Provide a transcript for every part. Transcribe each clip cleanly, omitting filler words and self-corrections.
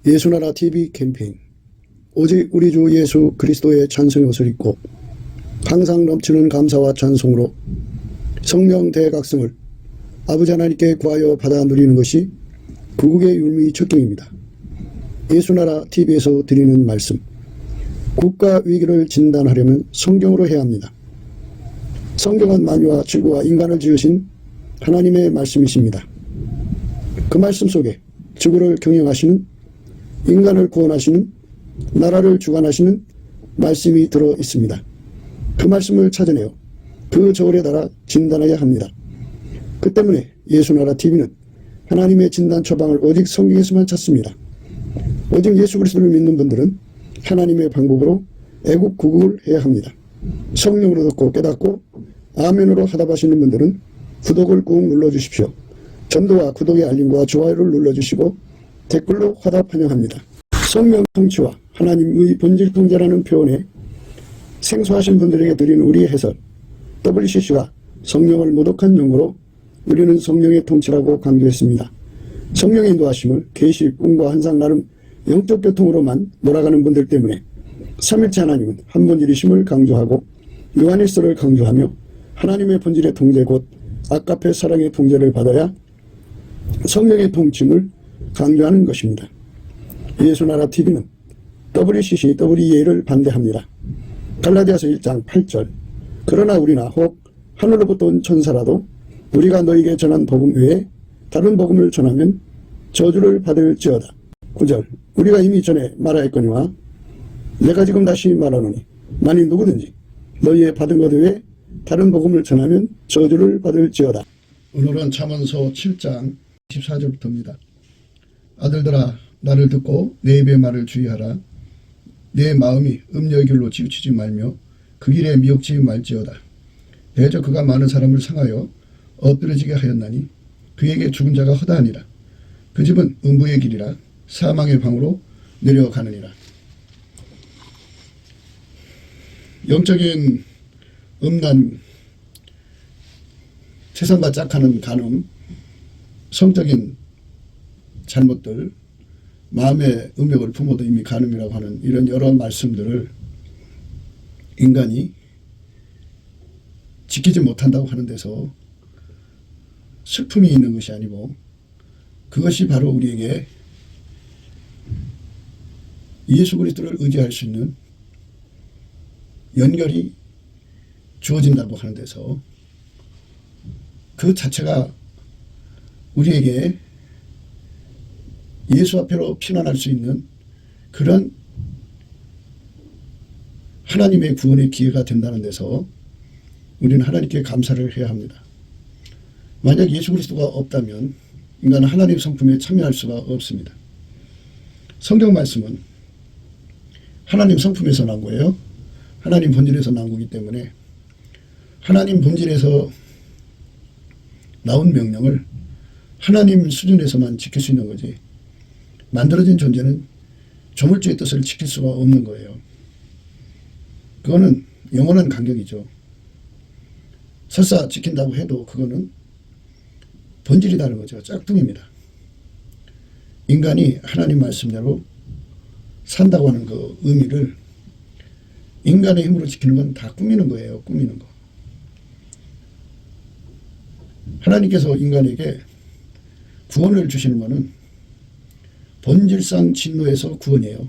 예수나라 TV 캠페인 오직 우리 주 예수 그리스도의 찬송의 옷을 입고 항상 넘치는 감사와 찬송으로 성령 대각성을 아버지 하나님께 구하여 받아 누리는 것이 구국의 율미 척경입니다. 예수나라 TV에서 드리는 말씀, 국가 위기를 진단하려면 성경으로 해야 합니다. 성경은 만유와 지구와 인간을 지으신 하나님의 말씀이십니다. 그 말씀 속에 지구를 경영하시는, 인간을 구원하시는, 나라를 주관하시는 말씀이 들어 있습니다. 그 말씀을 찾아내어 그 저울에 달아 진단해야 합니다. 그 때문에 예수나라 TV는 하나님의 진단 처방을 오직 성경에서만 찾습니다. 오직 예수 그리스도를 믿는 분들은 하나님의 방법으로 애국 구국을 해야 합니다. 성령으로 듣고 깨닫고 아멘으로 하답하시는 분들은 구독을 꾹 눌러주십시오. 전도와 구독의 알림과 좋아요를 눌러주시고 댓글로 화답 환영합니다. 성령 통치와 하나님의 본질 통제라는 표현에 생소하신 분들에게 드리는 우리의 해설, WCC가 성령을 모독한 용어로 우리는 성령의 통치라고 강조했습니다. 성령의 인도하심을 계시, 꿈과 환상 나름 영적 교통으로만 몰아가는 분들 때문에 삼일체 하나님은 한 본질이심을 강조하고 요한일서를 강조하며 하나님의 본질의 통제 곧 아까페 사랑의 통제를 받아야 성령의 통칭을 강조하는 것입니다. 예수나라 TV는 WCC, WEA를 반대합니다. 갈라디아서 1장 8절 그러나 우리나 혹 하늘로부터 온 천사라도 우리가 너에게 전한 복음 외에 다른 복음을 전하면 저주를 받을지어다. 9절 우리가 이미 전에 말하였거니와 내가 지금 다시 말하노니 만일 누구든지 너희의 받은 것 외에 다른 복음을 전하면 저주를 받을지어다. 오늘은 잠언서 7장 14절부터입니다. 아들들아 나를 듣고 내 입의 말을 주의하라. 내 마음이 음녀의 길로 치우치지 말며 그 길에 미혹지 말지어다. 대저 그가 많은 사람을 상하여 엎드러지게 하였나니 그에게 죽은 자가 허다하니라. 그 집은 음부의 길이라 사망의 방으로 내려가느니라. 영적인 음란, 세상과 짝하는 간음, 성적인 잘못들, 마음의 음욕을 품어도 이미 간음이라고 하는 이런 여러 말씀들을 인간이 지키지 못한다고 하는 데서 슬픔이 있는 것이 아니고 그것이 바로 우리에게 예수 그리스도를 의지할 수 있는 연결이 주어진다고 하는 데서 그 자체가 우리에게 예수 앞으로 피난할 수 있는 그런 하나님의 구원의 기회가 된다는 데서 우리는 하나님께 감사를 해야 합니다. 만약 예수 그리스도가 없다면 인간은 하나님 성품에 참여할 수가 없습니다. 성경 말씀은 하나님 성품에서 난 거예요. 하나님 본질에서 난 거기 때문에 하나님 본질에서 나온 명령을 하나님 수준에서만 지킬 수 있는 거지 만들어진 존재는 조물주의 뜻을 지킬 수가 없는 거예요. 그거는 영원한 간격이죠. 설사 지킨다고 해도 그거는 본질이 다른 거죠. 짝퉁입니다. 인간이 하나님 말씀대로 산다고 하는 그 의미를 인간의 힘으로 지키는 건 다 꾸미는 거예요. 꾸미는 거. 하나님께서 인간에게 구원을 주시는 것은 본질상 진노에서 구원이에요.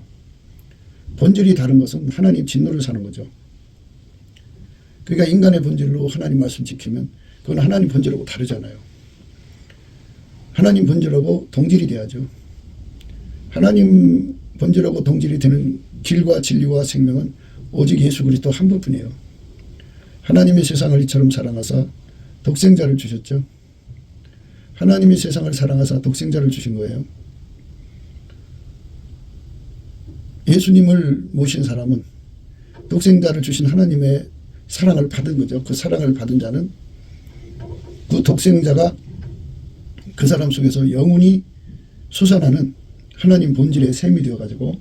본질이 다른 것은 하나님 진노를 사는 거죠. 그러니까 인간의 본질로 하나님 말씀 지키면 그건 하나님 본질하고 다르잖아요. 하나님 본질하고 동질이 돼야죠. 하나님 본질하고 동질이 되는 길과 진리와 생명은 오직 예수 그리스도 한 분뿐이에요. 하나님의 세상을 이처럼 사랑하사 독생자를 주셨죠. 하나님이 세상을 사랑하사 독생자를 주신 거예요. 예수님을 모신 사람은 독생자를 주신 하나님의 사랑을 받은 거죠. 그 사랑을 받은 자는 그 독생자가 그 사람 속에서 영원히 솟아나는 하나님 본질의 셈이 되어가지고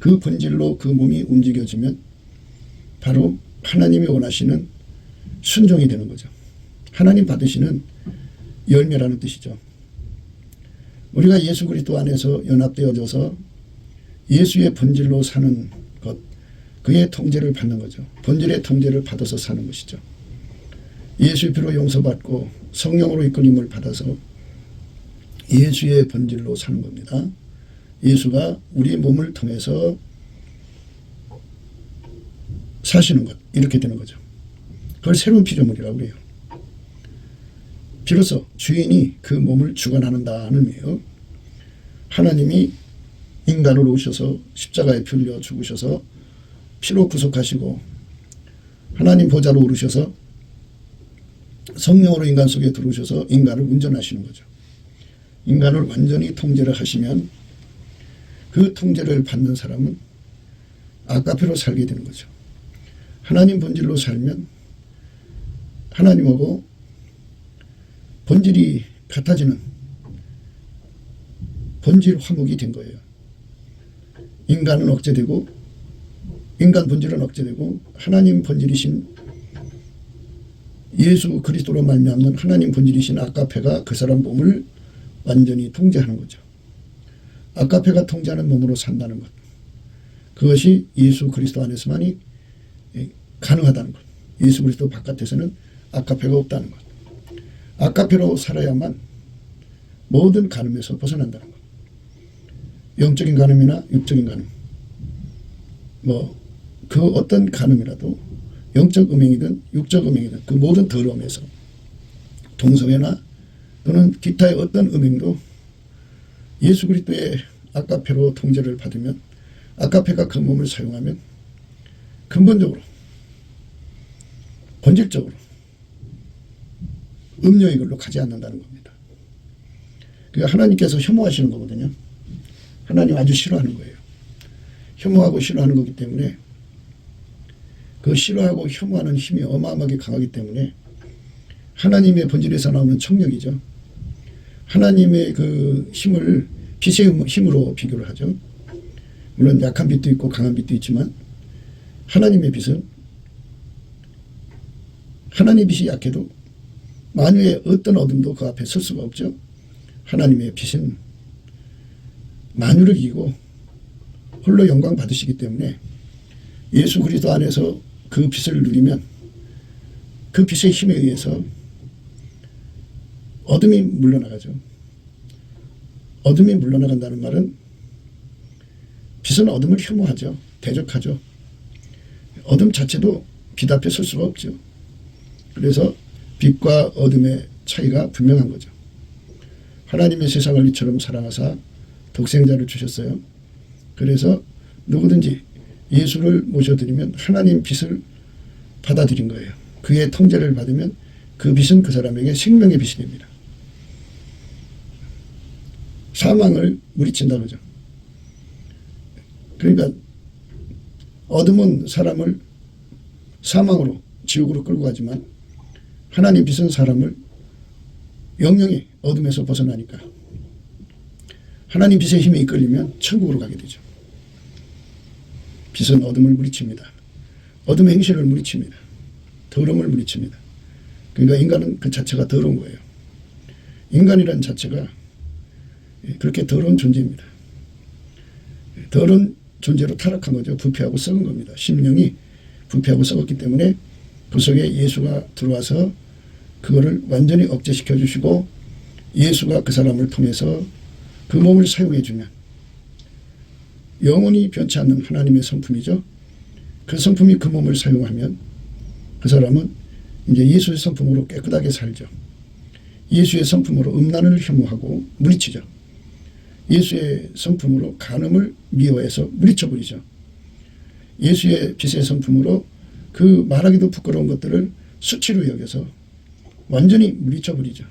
그 본질로 그 몸이 움직여지면 바로 하나님이 원하시는 순종이 되는 거죠. 하나님 받으시는 열매라는 뜻이죠. 우리가 예수 그리스도 안에서 연합되어져서 예수의 본질로 사는 것, 그의 통제를 받는 거죠. 본질의 통제를 받아서 사는 것이죠. 예수의 피로 용서받고 성령으로 이끌림을 받아서 예수의 본질로 사는 겁니다. 예수가 우리 몸을 통해서 사시는 것, 이렇게 되는 거죠. 그걸 새로운 피조물이라고 그래요. 비로소 주인이 그 몸을 주관하는다는 의미예요. 하나님이 인간으로 오셔서 십자가에 피 흘려 죽으셔서 피로 구속하시고 하나님 보좌로 오르셔서 성령으로 인간 속에 들어오셔서 인간을 운전하시는 거죠. 인간을 완전히 통제를 하시면 그 통제를 받는 사람은 아가페로 살게 되는 거죠. 하나님 본질로 살면 하나님하고 본질이 같아지는 본질 화목이 된 거예요. 인간은 억제되고 인간 본질은 억제되고 하나님 본질이신 예수 그리스도로 말미암는 하나님 본질이신 아가페가 그 사람 몸을 완전히 통제하는 거죠. 아가페가 통제하는 몸으로 산다는 것. 그것이 예수 그리스도 안에서만이 가능하다는 것. 예수 그리스도 바깥에서는 아가페가 없다는 것. 아가페로 살아야만 모든 간음에서 벗어난다는 것. 영적인 간음이나 육적인 간음, 그 어떤 간음이라도 영적 음행이든 육적 음행이든 그 모든 더러움에서 동성애나 또는 기타의 어떤 음행도 예수 그리스도의 아가페로 통제를 받으면 아가페가 그 몸을 사용하면 근본적으로 본질적으로 음료의 걸로 가지 않는다는 겁니다. 그러니까 하나님께서 혐오하시는 거거든요. 하나님 아주 싫어하는 거예요. 혐오하고 싫어하는 거기 때문에 그 싫어하고 혐오하는 힘이 어마어마하게 강하기 때문에 하나님의 본질에서 나오는 청력이죠. 하나님의 그 힘을 빛의 힘으로 비교를 하죠. 물론 약한 빛도 있고 강한 빛도 있지만 하나님의 빛은 하나님의 빛이 약해도 만유의 어떤 어둠도 그 앞에 설 수가 없죠. 하나님의 빛은 만유를 이기고 홀로 영광 받으시기 때문에 예수 그리스도 안에서 그 빛을 누리면 그 빛의 힘에 의해서 어둠이 물러나가죠. 어둠이 물러나간다는 말은 빛은 어둠을 혐오하죠. 대적하죠. 어둠 자체도 빛 앞에 설 수가 없죠. 그래서 빛과 어둠의 차이가 분명한 거죠. 하나님의 세상을 이처럼 사랑하사 독생자를 주셨어요. 그래서 누구든지 예수를 모셔드리면 하나님 빛을 받아들인 거예요. 그의 통제를 받으면 그 빛은 그 사람에게 생명의 빛이 됩니다. 사망을 물리친다 그러죠. 그러니까 어둠은 사람을 사망으로 지옥으로 끌고 가지만 하나님 빛은 사람을 영영의 어둠에서 벗어나니까 하나님 빛의 힘에 이끌리면 천국으로 가게 되죠. 빛은 어둠을 물리칩니다. 어둠의 행실을 물리칩니다. 더러움을 물리칩니다. 그러니까 인간은 그 자체가 더러운 거예요. 인간이라는 자체가 그렇게 더러운 존재입니다. 더러운 존재로 타락한 거죠. 부패하고 썩은 겁니다. 심령이 부패하고 썩었기 때문에 그 속에 예수가 들어와서 그거를 완전히 억제시켜 주시고 예수가 그 사람을 통해서 그 몸을 사용해 주면 영원히 변치 않는 하나님의 성품이죠. 그 성품이 그 몸을 사용하면 그 사람은 이제 예수의 성품으로 깨끗하게 살죠. 예수의 성품으로 음란을 혐오하고 물리치죠. 예수의 성품으로 간음을 미워해서 물리쳐버리죠. 예수의 빛의 성품으로 그 말하기도 부끄러운 것들을 수치로 여겨서 완전히 물리쳐버리죠.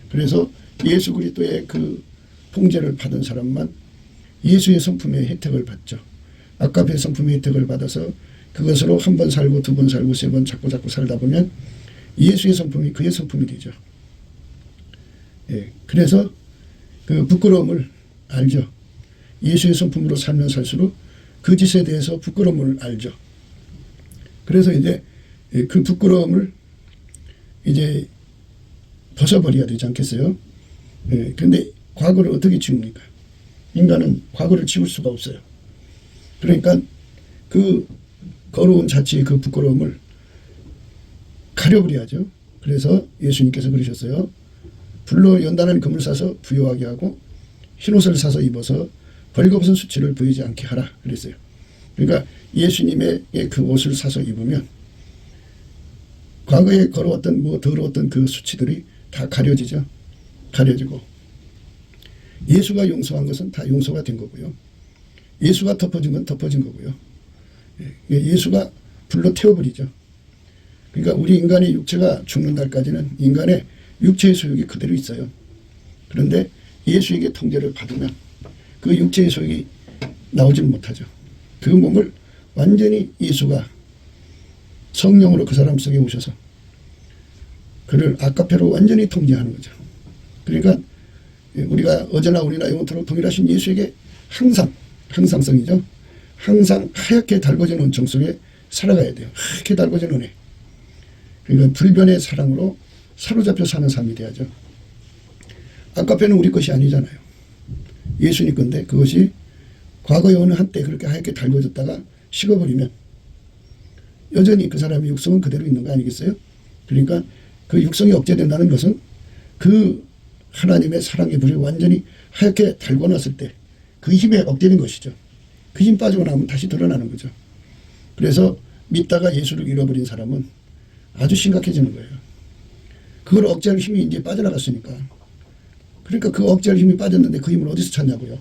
그래서 예수 그리스도의 그 통제를 받은 사람만 예수의 성품의 혜택을 받죠. 아가페의 성품의 혜택을 받아서 그것으로 한 번 살고 두 번 살고 세 번 자꾸 살다 보면 예수의 성품이 그의 성품이 되죠. 그래서 그 부끄러움을 알죠. 예수의 성품으로 살면 살수록 그 짓에 대해서 부끄러움을 알죠. 그래서 이제 그 부끄러움을 이제 벗어버려야 되지 않겠어요? 그런데 과거를 어떻게 지웁니까? 인간은 과거를 지울 수가 없어요. 그러니까 그 거룩한 자체의 그 부끄러움을 가려버려야죠. 그래서 예수님께서 그러셨어요. 불로 연단한 금을 사서 부요하게 하고 흰옷을 사서 입어서 벌거벗은 수치를 보이지 않게 하라 그랬어요. 그러니까 예수님의 그 옷을 사서 입으면 과거에 걸어왔던 더러웠던 그 수치들이 다 가려지죠. 가려지고 예수가 용서한 것은 다 용서가 된 거고요. 예수가 덮어진 건 덮어진 거고요. 예수가 불로 태워버리죠. 그러니까 우리 인간의 육체가 죽는 날까지는 인간의 육체의 소욕이 그대로 있어요. 그런데 예수에게 통제를 받으면 그 육체의 소욕이 나오질 못하죠. 그 몸을 완전히 예수가 성령으로 그 사람 속에 오셔서 그를 아까페로 완전히 통제하는 거죠. 그러니까 우리가 어제나 오늘이나 영원토록 동일하신 예수에게 항상성이죠. 항상 하얗게 달궈진 은총 속에 살아가야 돼요. 하얗게 달궈진 은혜. 그러니까 불변의 사랑으로 사로잡혀 사는 삶이 돼야죠. 아까페는 우리 것이 아니잖아요. 예수님 건데 그것이 과거의 어느 한때 그렇게 하얗게 달궈졌다가 식어버리면 여전히 그 사람의 육성은 그대로 있는 거 아니겠어요? 그러니까 그 육성이 억제된다는 것은 그 하나님의 사랑의 불이 완전히 하얗게 달궈놨을 때 그 힘에 억제된 것이죠. 그 힘 빠지고 나면 다시 드러나는 거죠. 그래서 믿다가 예수를 잃어버린 사람은 아주 심각해지는 거예요. 그걸 억제할 힘이 이제 빠져나갔으니까. 그러니까 그 억제할 힘이 빠졌는데 그 힘을 어디서 찾냐고요.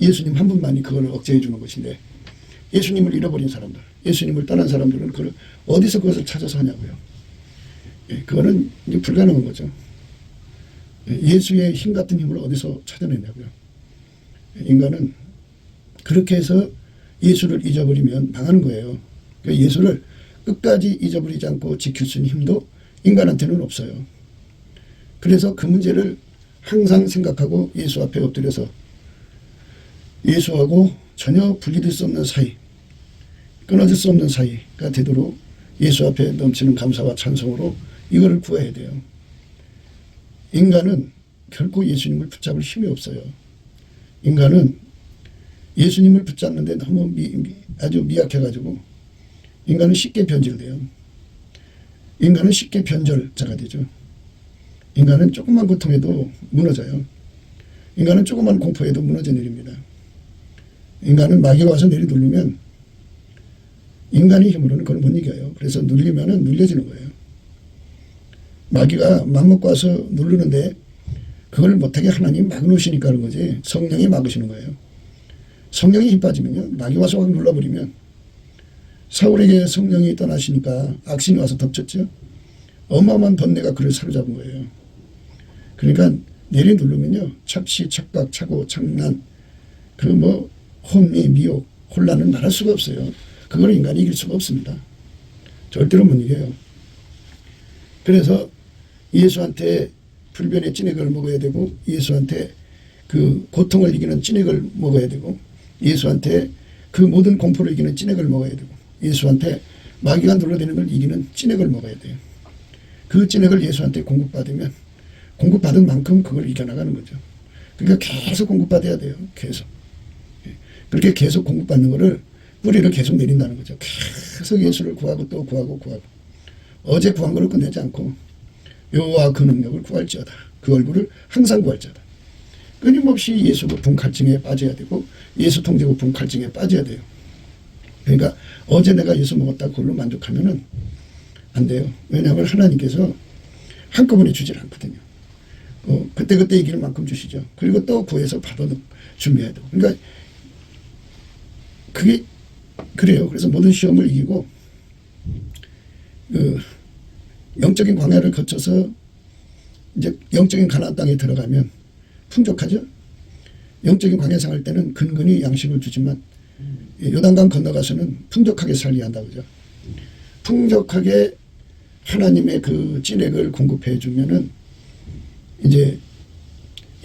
예수님 한 분만이 그걸 억제해 주는 것인데 예수님을 잃어버린 사람들, 예수님을 떠난 사람들은 그걸 어디서 그것을 찾아서 하냐고요. 그거는 이제 불가능한 거죠. 예수의 힘 같은 힘을 어디서 찾아내냐고요. 인간은 그렇게 해서 예수를 잊어버리면 망하는 거예요. 그러니까 예수를 끝까지 잊어버리지 않고 지킬 수 있는 힘도 인간한테는 없어요. 그래서 그 문제를 항상 생각하고 예수 앞에 엎드려서 예수하고 전혀 분리될 수 없는 사이, 끊어질 수 없는 사이가 되도록 예수 앞에 넘치는 감사와 찬송으로 이거를 구해야 돼요. 인간은 결코 예수님을 붙잡을 힘이 없어요. 인간은 예수님을 붙잡는데 너무 아주 미약해가지고 인간은 쉽게 변질돼요. 인간은 쉽게 변절자가 되죠. 인간은 조그만 고통에도 무너져요. 인간은 조그만 공포에도 무너져 내립니다. 인간은 마귀가 와서 내리누르면 인간의 힘으로는 그걸 못 이겨요. 그래서 눌리면은 눌려지는 거예요. 마귀가 맘먹고 와서 누르는데 그걸 못하게 하나님 막아놓으시니까 그런 거지. 성령이 막으시는 거예요. 성령이 힘 빠지면요. 마귀 와서 확 눌러버리면 사울에게 성령이 떠나시니까 악신이 와서 덮쳤죠. 어마어마한 번뇌가 그를 사로잡은 거예요. 그러니까 내리 누르면요. 착시, 착각, 착오, 착난, 혼미, 미혹, 혼란은 말할 수가 없어요. 그걸 인간이 이길 수가 없습니다. 절대로 못 이겨요. 그래서 예수한테 불변의 찐액을 먹어야 되고 예수한테 그 고통을 이기는 찐액을 먹어야 되고 예수한테 그 모든 공포를 이기는 찐액을 먹어야 되고 예수한테 마귀가 눌러대는 걸 이기는 찐액을 먹어야 돼요. 그 찐액을 예수한테 공급받으면 공급받은 만큼 그걸 이겨나가는 거죠. 그러니까 계속 공급받아야 돼요. 계속. 그렇게 계속 공급받는 거를 뿌리를 계속 내린다는 거죠. 계속 예수를 구하고 또 구하고 구하고 어제 구한 거를 끝내지 않고 여호와 그 능력을 구할지어다. 그 얼굴을 항상 구할지어다. 끊임없이 예수 고품 갈증에 빠져야 되고 예수 통제 고품 갈증에 빠져야 돼요. 그러니까 어제 내가 예수 먹었다 그걸로 만족하면은 안 돼요. 왜냐하면 하나님께서 한꺼번에 주질 않거든요. 그때그때 이길 만큼 주시죠. 그리고 또 구해서 받아 준비해야 되고. 그러니까 그게 그래요. 그래서 모든 시험을 이기고 영적인 광야를 거쳐서 이제 영적인 가나안 땅에 들어가면 풍족하죠. 영적인 광야 생활 때는 근근히 양식을 주지만 요단강 건너가서는 풍족하게 살려야 한다 그죠. 풍족하게 하나님의 그 찐액을 공급해 주면은 이제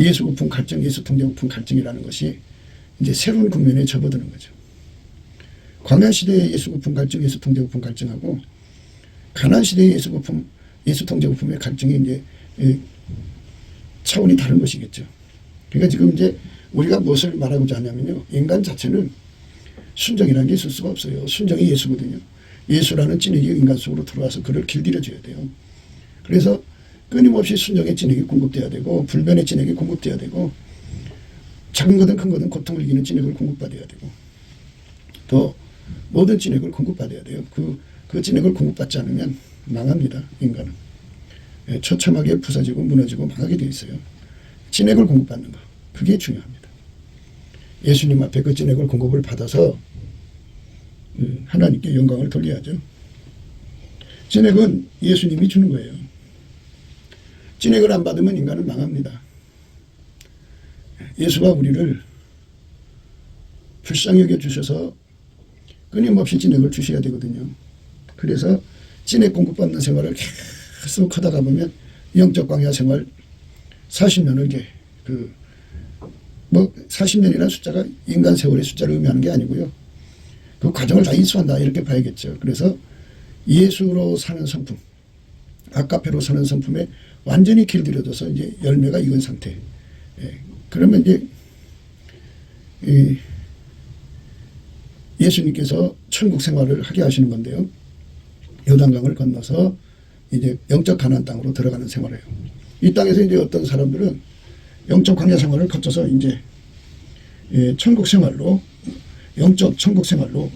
예수 고품 갈증, 예수 통제 고품 갈증이라는 것이 이제 새로운 국면에 접어드는 거죠. 광야 시대의 예수 고품 갈증, 예수 통제 고품 갈증하고 가나안 시대의 예수 고품, 예수 통제 고품의 갈증이 이제 차원이 다른 것이겠죠. 그러니까 지금 이제 우리가 무엇을 말하고자 하냐면요. 인간 자체는 순정이라는 게 있을 수가 없어요. 순정이 예수거든요. 예수라는 찐액이 인간 속으로 들어와서 그를 길들여줘야 돼요. 그래서 끊임없이 순정의 찐액이 공급돼야 되고 불변의 찐액이 공급돼야 되고 작은 거든 큰 거든 고통을 이기는 찐액을 공급받아야 되고 또 모든 찐액을 공급받아야 돼요. 그 찐액을 공급받지 않으면 망합니다. 인간은. 처참하게 부서지고 무너지고 망하게 돼 있어요. 찐액을 공급받는 거. 그게 중요합니다. 예수님 앞에 그 찐액을 공급을 받아서 하나님께 영광을 돌려야죠. 찐액은 예수님이 주는 거예요. 찐액을 안 받으면 인간은 망합니다. 예수가 우리를 불쌍히 여겨주셔서 끊임없이 찐액을 주셔야 되거든요. 그래서 찐액 공급받는 생활을 계속 하다가 보면 영적 광야 생활 40년을 40년이라는 숫자가 인간 세월의 숫자를 의미하는 게 아니고요. 그 과정을 다 인수한다 이렇게 봐야겠죠. 그래서 예수로 사는 성품, 아카페로 사는 성품에 완전히 길들여져서 이제 열매가 익은 상태. 그러면 이제 예수님께서 천국 생활을 하게 하시는 건데요. 요단강을 건너서 이제 영적 가나안 땅으로 들어가는 생활이에요. 이 땅에서 이제 어떤 사람들은 영적 광야 생활을 거쳐서 이제 천국 생활로 영적 천국 생활로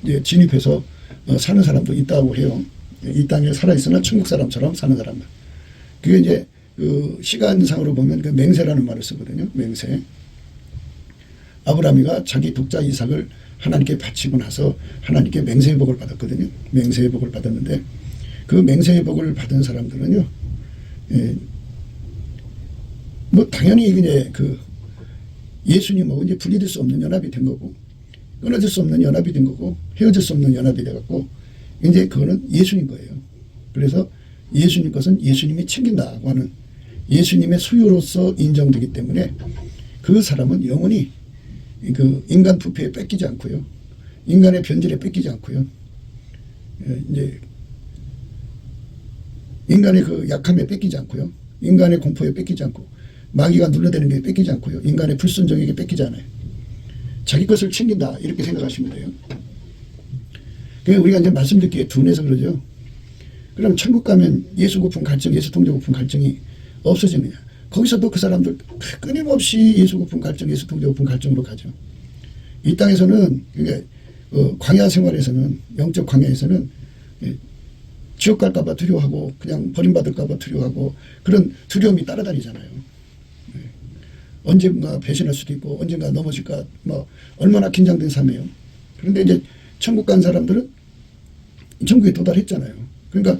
이제 진입해서 사는 사람도 있다고 해요. 이 땅에 살아있으나 천국 사람처럼 사는 사람들. 그게 이제 그 시간상으로 보면 그 맹세라는 말을 쓰거든요. 맹세. 아브라함이가 자기 독자 이삭을 하나님께 바치고 나서 하나님께 맹세의 복을 받았거든요. 맹세의 복을 받았는데 그 맹세의 복을 받은 사람들은요. 뭐 당연히 이게 그 예수님하고 이제 분리될 수 없는 연합이 된 거고 끊어질 수 없는 연합이 된 거고 헤어질 수 없는 연합이 돼갖고 이제 그거는 예수님 거예요. 그래서 예수님 것은 예수님이 챙긴다고 하는 예수님의 소유로서 인정되기 때문에 그 사람은 영원히 그 인간 부패에 뺏기지 않고요. 인간의 변질에 뺏기지 않고요. 이제 인간의 그 약함에 뺏기지 않고요. 인간의 공포에 뺏기지 않고 마귀가 눌러대는 게 뺏기지 않고요. 인간의 불순종에게 뺏기지 않아요. 자기 것을 챙긴다 이렇게 생각하시면 돼요. 그러니까 우리가 이제 말씀 듣기에 둔해서 그러죠. 그럼 천국 가면 예수 고품 갈증, 예수 통제 고품 갈증이 없어지느냐. 거기서도 그 사람들 끊임없이 예수 고품 갈증, 예수 통제 고품 갈증으로 가죠. 이 땅에서는 그러니까 광야 생활에서는 영적 광야에서는 지옥 갈까봐 두려워하고 그냥 버림받을까봐 두려워하고 그런 두려움이 따라다니잖아요. 언젠가 배신할 수도 있고 언젠가 넘어질까 뭐 얼마나 긴장된 삶이에요. 그런데 이제 천국 간 사람들은 천국에 도달했잖아요. 그러니까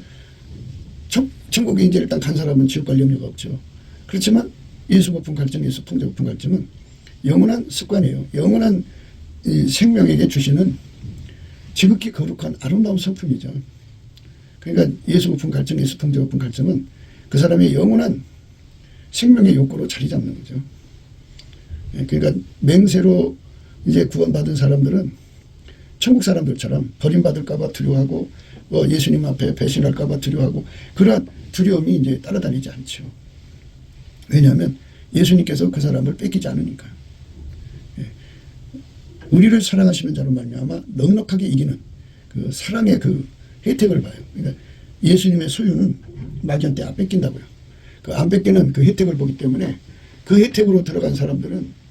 천국에 이제 일단 간 사람은 지옥 갈 염려가 없죠. 그렇지만 예수 고품 갈증, 예수 통제 고품 갈증은 영원한 습관이에요. 영원한 이 생명에게 주시는 지극히 거룩한 아름다운 성품이죠. 그러니까 예수 고품 갈증, 예수 통제 고품 갈증은 그 사람의 영원한 생명의 욕구로 자리 잡는 거죠. 그러니까 맹세로 이제 구원받은 사람들은 천국 사람들처럼 버림받을까봐 두려워하고 예수님 앞에 배신할까봐 두려워하고 그러한 두려움이 이제 따라다니지 않죠. 왜냐하면 예수님께서 그 사람을 뺏기지 않으니까요. 우리를 사랑하시는 자로 말미암아 넉넉하게 이기는 그 사랑의 그 혜택을 봐요. 그러니까 예수님의 소유는 마귀한테 안 뺏긴다고요. 그 안 뺏기는 그 혜택을 보기 때문에 그 혜택으로 들어간 사람들은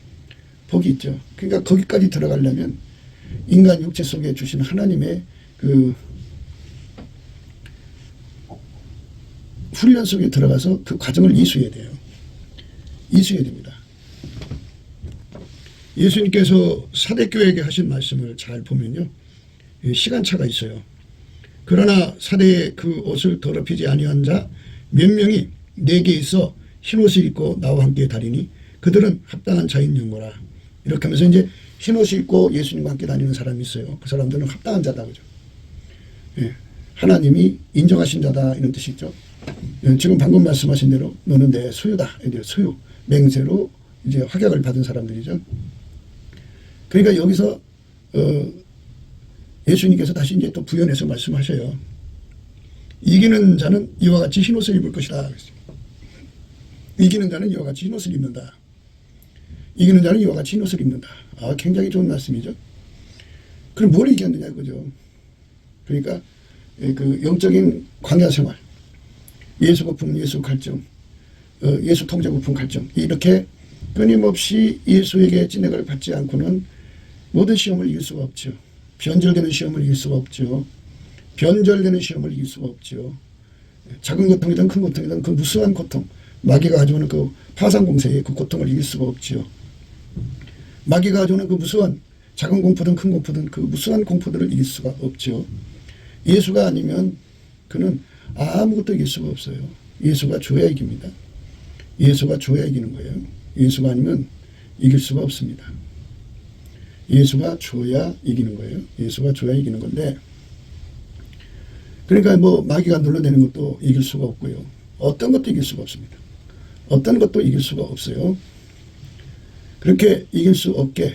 복이 있죠. 그러니까 거기까지 들어가려면 인간 육체 속에 주신 하나님의 그 훈련 속에 들어가서 그 과정을 이수해야 돼요. 이수해야 됩니다. 예수님께서 사대교회에게 하신 말씀을 잘 보면요. 시간차가 있어요. 그러나 사대의 그 옷을 더럽히지 아니한 자 몇 명이 내게 있어 흰옷을 입고 나와 함께 다니니 그들은 합당한 자인 영고라. 이렇게 하면서 이제 흰옷을 입고 예수님과 함께 다니는 사람이 있어요. 그 사람들은 합당한 자다. 그죠? 하나님이 인정하신 자다. 이런 뜻이죠. 지금 방금 말씀하신 대로 너는 내 소유다. 소유. 맹세로 이제 확약을 받은 사람들이죠. 그러니까 여기서 예수님께서 다시 이제 또 부연해서 말씀하셔요. 이기는 자는 이와 같이 흰옷을 입을 것이다. 이기는 자는 이와 같이 흰옷을 입는다. 이기는 자는 이와 같이 흰 옷을 입는다. 아, 굉장히 좋은 말씀이죠. 그럼 뭘 이겼느냐 그죠. 그러니까 그 영적인 광야 생활, 예수 거품, 예수 갈증, 예수 통제 거품 갈증, 이렇게 끊임없이 예수에게 진액을 받지 않고는 모든 시험을 이길 수가 없죠. 변절되는 시험을 이길 수가 없죠. 변절되는 시험을 이길 수가 없죠. 작은 고통이든 큰 고통이든 그 무수한 고통, 마귀가 가져오는 그 파상공세의 그 고통을 이길 수가 없죠. 마귀가 가져오는 그 무수한 작은 공포든 큰 공포든 그 무수한 공포들을 이길 수가 없죠. 예수가 아니면 그는 아무것도 이길 수가 없어요. 예수가 줘야 이깁니다. 예수가 줘야 이기는 거예요. 예수가 아니면 이길 수가 없습니다. 예수가 줘야 이기는 거예요. 예수가 줘야 이기는 건데, 그러니까 뭐 마귀가 눌러내는 것도 이길 수가 없고요. 어떤 것도 이길 수가 없습니다. 어떤 것도 이길 수가 없어요. 그렇게 이길 수 없게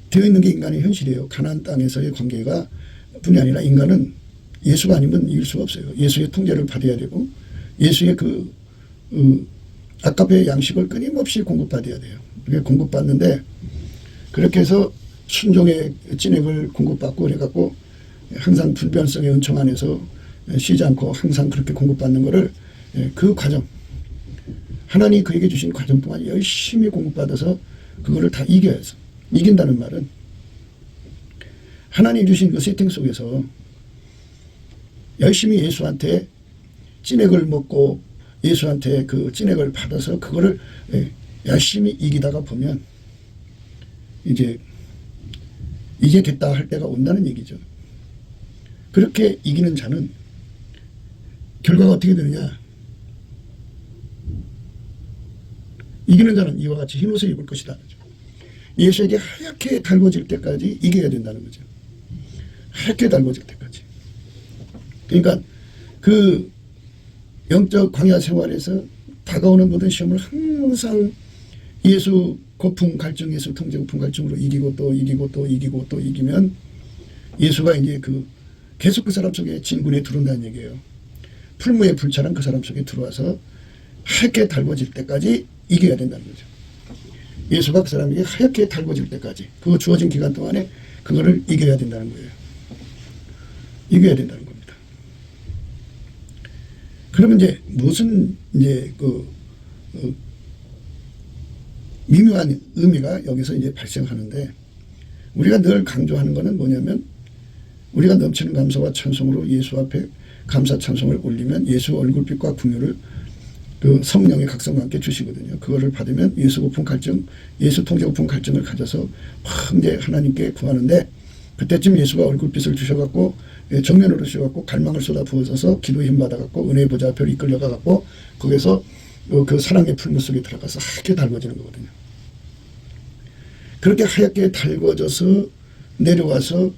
되어 있는 게 인간의 현실이에요. 가나안 땅에서의 관계가 뿐이 아니라 인간은 예수가 아니면 이길 수가 없어요. 예수의 통제를 받아야 되고 예수의 그 아까페의 양식을 끊임없이 공급받아야 돼요. 그게 공급받는데, 그렇게 해서 순종의 진액을 공급받고 그래갖고 항상 불변성의 은총 안에서 쉬지 않고 항상 그렇게 공급받는 거를, 그 과정, 하나님이 그에게 주신 과정 동안 열심히 공급받아서 그거를 다 이겨야죠. 이긴다는 말은 하나님 주신 그 세팅 속에서 열심히 예수한테 진액을 먹고 예수한테 그 진액을 받아서 그거를 열심히 이기다가 보면 이제 됐다 할 때가 온다는 얘기죠. 그렇게 이기는 자는 결과가 어떻게 되느냐. 이기는 자는 이와 같이 흰 옷을 입을 것이다. 예수에게 하얗게 달궈질 때까지 이겨야 된다는 거죠. 하얗게 달궈질 때까지. 그러니까 그 영적 광야 생활에서 다가오는 모든 시험을 항상 예수 고풍 갈증, 예수 통제 고풍 갈증으로 이기고 또 이기고 또 이기고 또 이기면 예수가 이제 계속 그 사람 속에 진군에 들어온다는 얘기예요. 풀무에 불찰한 그 사람 속에 들어와서 하얗게 달궈질 때까지 이겨야 된다는 거죠. 예수가 그 사람에게 하얗게 달궈질 때까지 그 주어진 기간 동안에 그거를 이겨야 된다는 거예요. 이겨야 된다는 겁니다. 그러면 이제 무슨 미묘한 의미가 여기서 이제 발생하는데, 우리가 늘 강조하는 것은 뭐냐면, 우리가 넘치는 감사와 찬송으로 예수 앞에 감사 찬송을 올리면 예수 얼굴빛과 긍휼을 그 성령의 각성과 함께 주시거든요. 그거를 받으면 예수 고품 갈증, 예수 통제 고품 갈증을 가져서 막 이제 하나님께 구하는데, 그때쯤 예수가 얼굴빛을 주셔갖고 정면으로 주셔갖고 갈망을 쏟아 부어서 기도에 힘받아갖고 은혜의 보좌 앞으로 이끌려가갖고 거기서 그 사랑의 풀무 속에 들어가서 하얗게 달궈지는 거거든요. 그렇게 하얗게 달궈져서 내려와서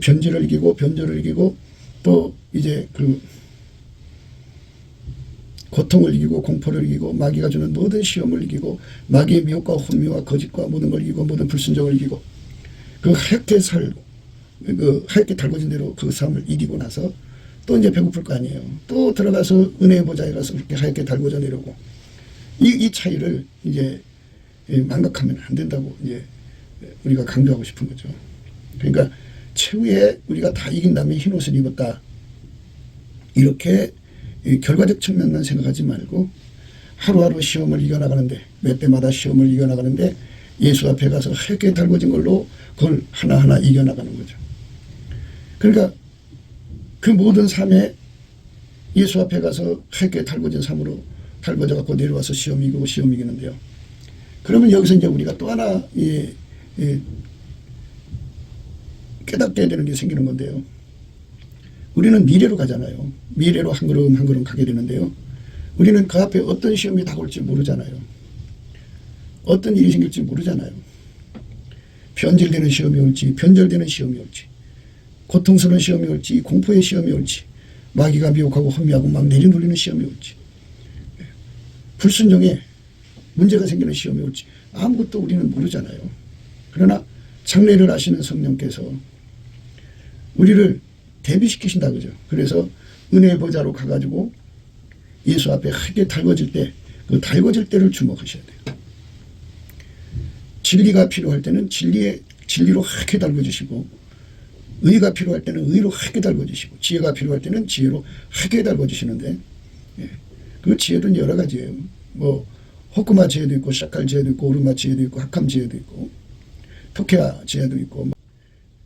변질을 이기고 변절을 이기고 또 이제 그 고통을 이기고 공포를 이기고 마귀가 주는 모든 시험을 이기고 마귀의 미혹과 혼미와 거짓과 모든 걸 이기고 모든 불순종을 이기고 그 하얗게 살고 그 하얗게 달궈진 대로 그 삶을 이기고 나서 또 이제 배고플 거 아니에요. 또 들어가서 은혜의 보좌에 가서 그렇게 하얗게 달궈져 내려오고 이 차이를 이제 망각하면 안 된다고 이제 우리가 강조하고 싶은 거죠. 그러니까 최후에 우리가 다 이긴 다음에 흰 옷을 입었다. 이렇게 결과적 측면만 생각하지 말고 하루하루 시험을 이겨나가는데 몇 대마다 시험을 이겨나가는데 예수 앞에 가서 하얗게 달궈진 걸로 그걸 하나하나 이겨나가는 거죠. 그러니까 그 모든 삶에 예수 앞에 가서 하얗게 달궈진 삶으로 달궈져 갖고 내려와서 시험 이기고 시험 이기는데요. 그러면 여기서 이제 우리가 또 하나 깨닫게 되는 게 생기는 건데요. 우리는 미래로 가잖아요. 미래로 한 걸음 한 걸음 가게 되는데요. 우리는 그 앞에 어떤 시험이 다가올지 모르잖아요. 어떤 일이 생길지 모르잖아요. 변질되는 시험이 올지 변절되는 시험이 올지 고통스러운 시험이 올지 공포의 시험이 올지 마귀가 미혹하고 혼미하고 막 내려놀리는 시험이 올지 불순종에 문제가 생기는 시험이 올지 아무것도 우리는 모르잖아요. 그러나 장래를 아시는 성령께서 우리를 대비시키신다 그죠. 그래서 은혜의 보좌로 가가지고 예수 앞에 하얗게 달궈질 때 그 달궈질 때를 주목하셔야 돼요. 진리가 필요할 때는 진리로 하게 달궈주시고, 의가 필요할 때는 의로 하게 달궈주시고, 지혜가 필요할 때는 지혜로 하게 달궈주시는데, 예. 그 지혜는 여러 가지예요. 뭐 호쿠마 지혜도 있고, 샤칼 지혜도 있고, 오르마 지혜도 있고, 학함 지혜도 있고, 토케아 지혜도 있고,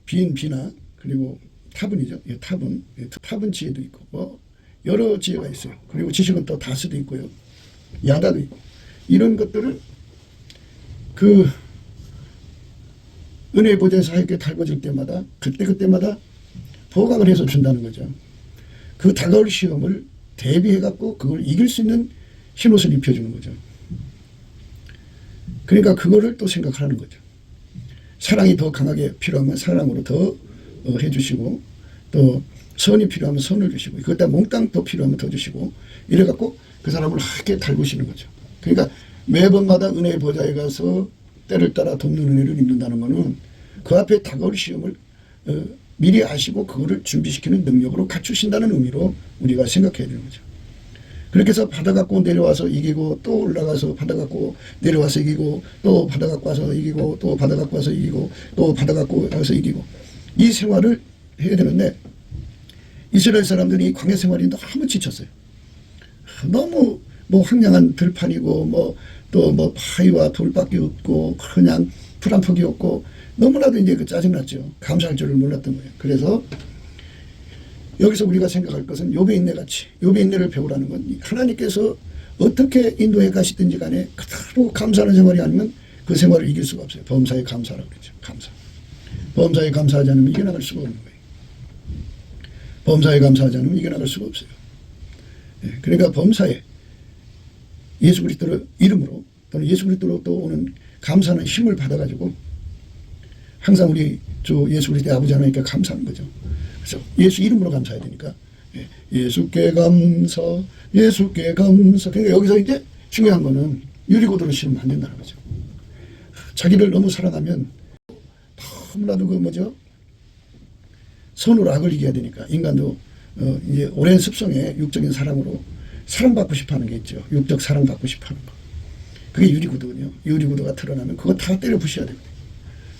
비나 그리고 타분이죠. 예, 타분. 예, 타분 지혜도 있고, 뭐 여러 지혜가 있어요. 그리고 지식은 또 다스도 있고요. 야다도 있고. 이런 것들을 그 은혜의 보좌에서 하얗게 달궈질 때마다 그때마다 보강을 해서 준다는 거죠. 그 다가올 시험을 대비해 갖고 그걸 이길 수 있는 흰옷을 입혀주는 거죠. 그러니까 그거를 또 생각하는 거죠. 사랑이 더 강하게 필요하면 사랑으로 더 해주시고, 또 선이 필요하면 선을 주시고, 그것다 몽땅 더 필요하면 더 주시고, 이래 갖고 그 사람을 하게 달구시는 거죠. 그러니까 매번마다 은혜의 보좌에 가서 때를 따라 돕는 은혜를 입는다는 것은 그 앞에 다가올 시험을 미리 아시고 그거를 준비시키는 능력으로 갖추신다는 의미로 우리가 생각해야 되는 거죠. 그렇게 해서 받아갖고 내려와서 이기고, 또 올라가서 받아갖고 내려와서 이기고, 또 받아갖고 와서 이기고, 또 받아갖고 와서 이기고, 또 받아갖고 와서 이기고, 이 생활을 해야 되는데, 이스라엘 사람들이 광야 생활이 너무 지쳤어요. 너무 뭐 황량한 들판이고, 뭐 또 뭐 바위와 돌밖에 없고, 그냥 풀 한 폭이 없고, 너무나도 이제 그 짜증났죠. 감사할 줄을 몰랐던 거예요. 그래서 여기서 우리가 생각할 것은 욥의 인내같이, 욥의 인내를 배우라는 건 하나님께서 어떻게 인도해 가시든지 간에 그대로 감사하는 생활이 아니면 그 생활을 이길 수가 없어요. 범사에 감사라고 그러죠. 감사. 범사에 감사하지 않으면 이겨나갈 수가 없는 거예요. 범사에 감사하지 않으면 이겨나갈 수가 없어요. 그러니까 범사에 예수 그리스도 이름으로 또는 예수 그리스도로 또 오는 감사는 힘을 받아가지고 항상 우리 주 예수 그리스도의 아버지 하나님께 감사하는 거죠. 그래서 예수 이름으로 감사해야 되니까 예수께 감사, 예수께 감사. 그러니까 여기서 이제 중요한 거는 유리구두로 씌우면 안 된다는 거죠. 자기를 너무 사랑하면 너무나도 그 뭐죠? 선으로 악을 이겨야 되니까 인간도 이제 오랜 습성에 육적인 사랑으로 사랑받고 싶어하는 게 있죠. 육적 사랑받고 싶어하는 거. 그게 유리구두거든요. 유리구두가 드러나면 그거 다 때려 부셔야 됩니다.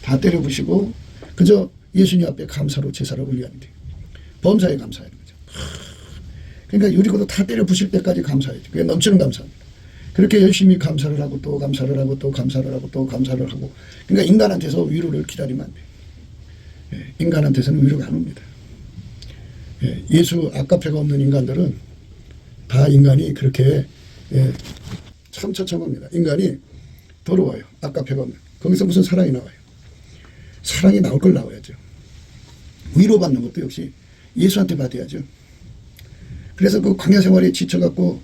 다 때려 부시고 그저 예수님 앞에 감사로 제사를 올려야 돼요. 범사에 감사하는 거죠. 그러니까 유리구두 다 때려 부실 때까지 감사해야죠. 그게 넘치는 감사입니다. 그렇게 열심히 감사를 하고 또 감사를 하고 또 감사를 하고 또 감사를 하고. 그러니까 인간한테서 위로를 기다리면 안 돼요. 인간한테서는 위로가 안 옵니다. 예수 아카페가 없는 인간들은 다 인간이 그렇게 참 처참합니다. 인간이 더러워요. 아카페가 없는. 거기서 무슨 사랑이 나와요. 사랑이 나올 걸 나와야죠. 위로받는 것도 역시 예수한테 받아야죠. 그래서 그 광야 생활에 지쳐갖고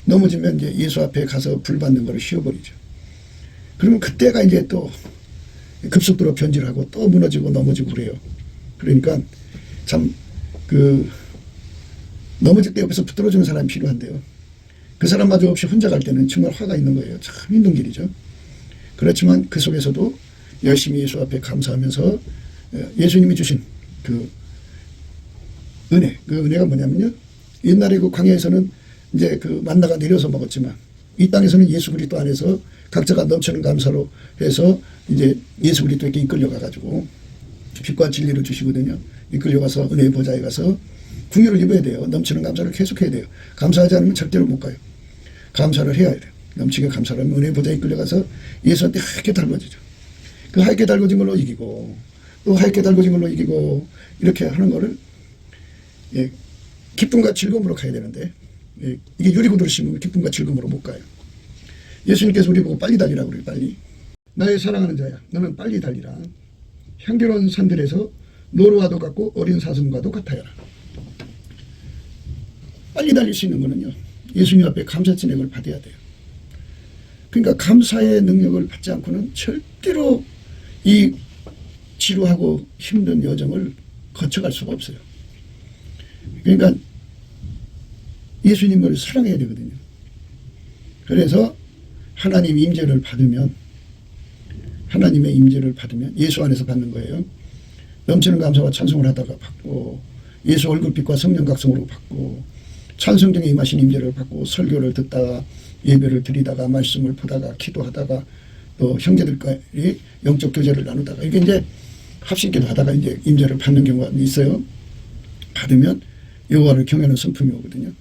넘어지면 이제 예수 앞에 가서 불 받는 걸 쉬어버리죠. 그러면 그때가 이제 또 급속도로 변질하고 또 무너지고 넘어지고 그래요. 그러니까 참 넘어질 때 옆에서 붙들어주는 사람이 필요한데요. 그 사람마저 없이 혼자 갈 때는 정말 화가 있는 거예요. 참 힘든 길이죠. 그렇지만 그 속에서도 열심히 예수 앞에 감사하면서 예수님이 주신 그 은혜, 그 은혜가 뭐냐면요. 옛날에 그 광야에서는 이제 그 만나가 내려서 먹었지만 이 땅에서는 예수 그리스도 안에서 각자가 넘치는 감사로 해서 이제 예수 그리스도에게 이끌려가 가지고 빛과 진리를 주시거든요. 이끌려가서 은혜의 보좌에 가서 궁유를 입어야 돼요. 넘치는 감사를 계속해야 돼요. 감사하지 않으면 절대로 못 가요. 감사를 해야 돼요. 넘치게 감사를 하면 은혜의 보좌에 이끌려가서 예수한테 하얗게 달궈지죠. 그 하얗게 달궈진 걸로 이기고 또 하얗게 달궈진 걸로 이기고 이렇게 하는 거를 기쁨과 즐거움으로 가야 되는데 이게 유리구두를 심으면 기쁨과 즐거움으로 못 가요. 예수님께서 우리 보고 빨리 달리라고 그래요. 빨리. 나의 사랑하는 자야 너는 빨리 달리라. 향기로운 산들에서 노루와도 같고 어린 사슴과도 같아야. 빨리 달릴 수 있는 거는요. 예수님 앞에 감사 진행을 받아야 돼요. 그러니까 감사의 능력을 받지 않고는 절대로 이 지루하고 힘든 여정을 거쳐갈 수가 없어요. 그러니까 예수님을 사랑해야 되거든요. 그래서 하나님 임재를 받으면 하나님의 임재를 받으면 예수 안에서 받는 거예요. 넘치는 감사와 찬송을 하다가 받고 예수 얼굴빛과 성령 각성으로 받고 찬송 중에 임하신 임재를 받고 설교를 듣다가 예배를 드리다가 말씀을 보다가 기도하다가 또 형제들과의 영적 교제를 나누다가 이게 이제 합심기도 하다가 이제 임재를 받는 경우가 있어요. 받으면 여호와를 경외하는 성품이 오거든요.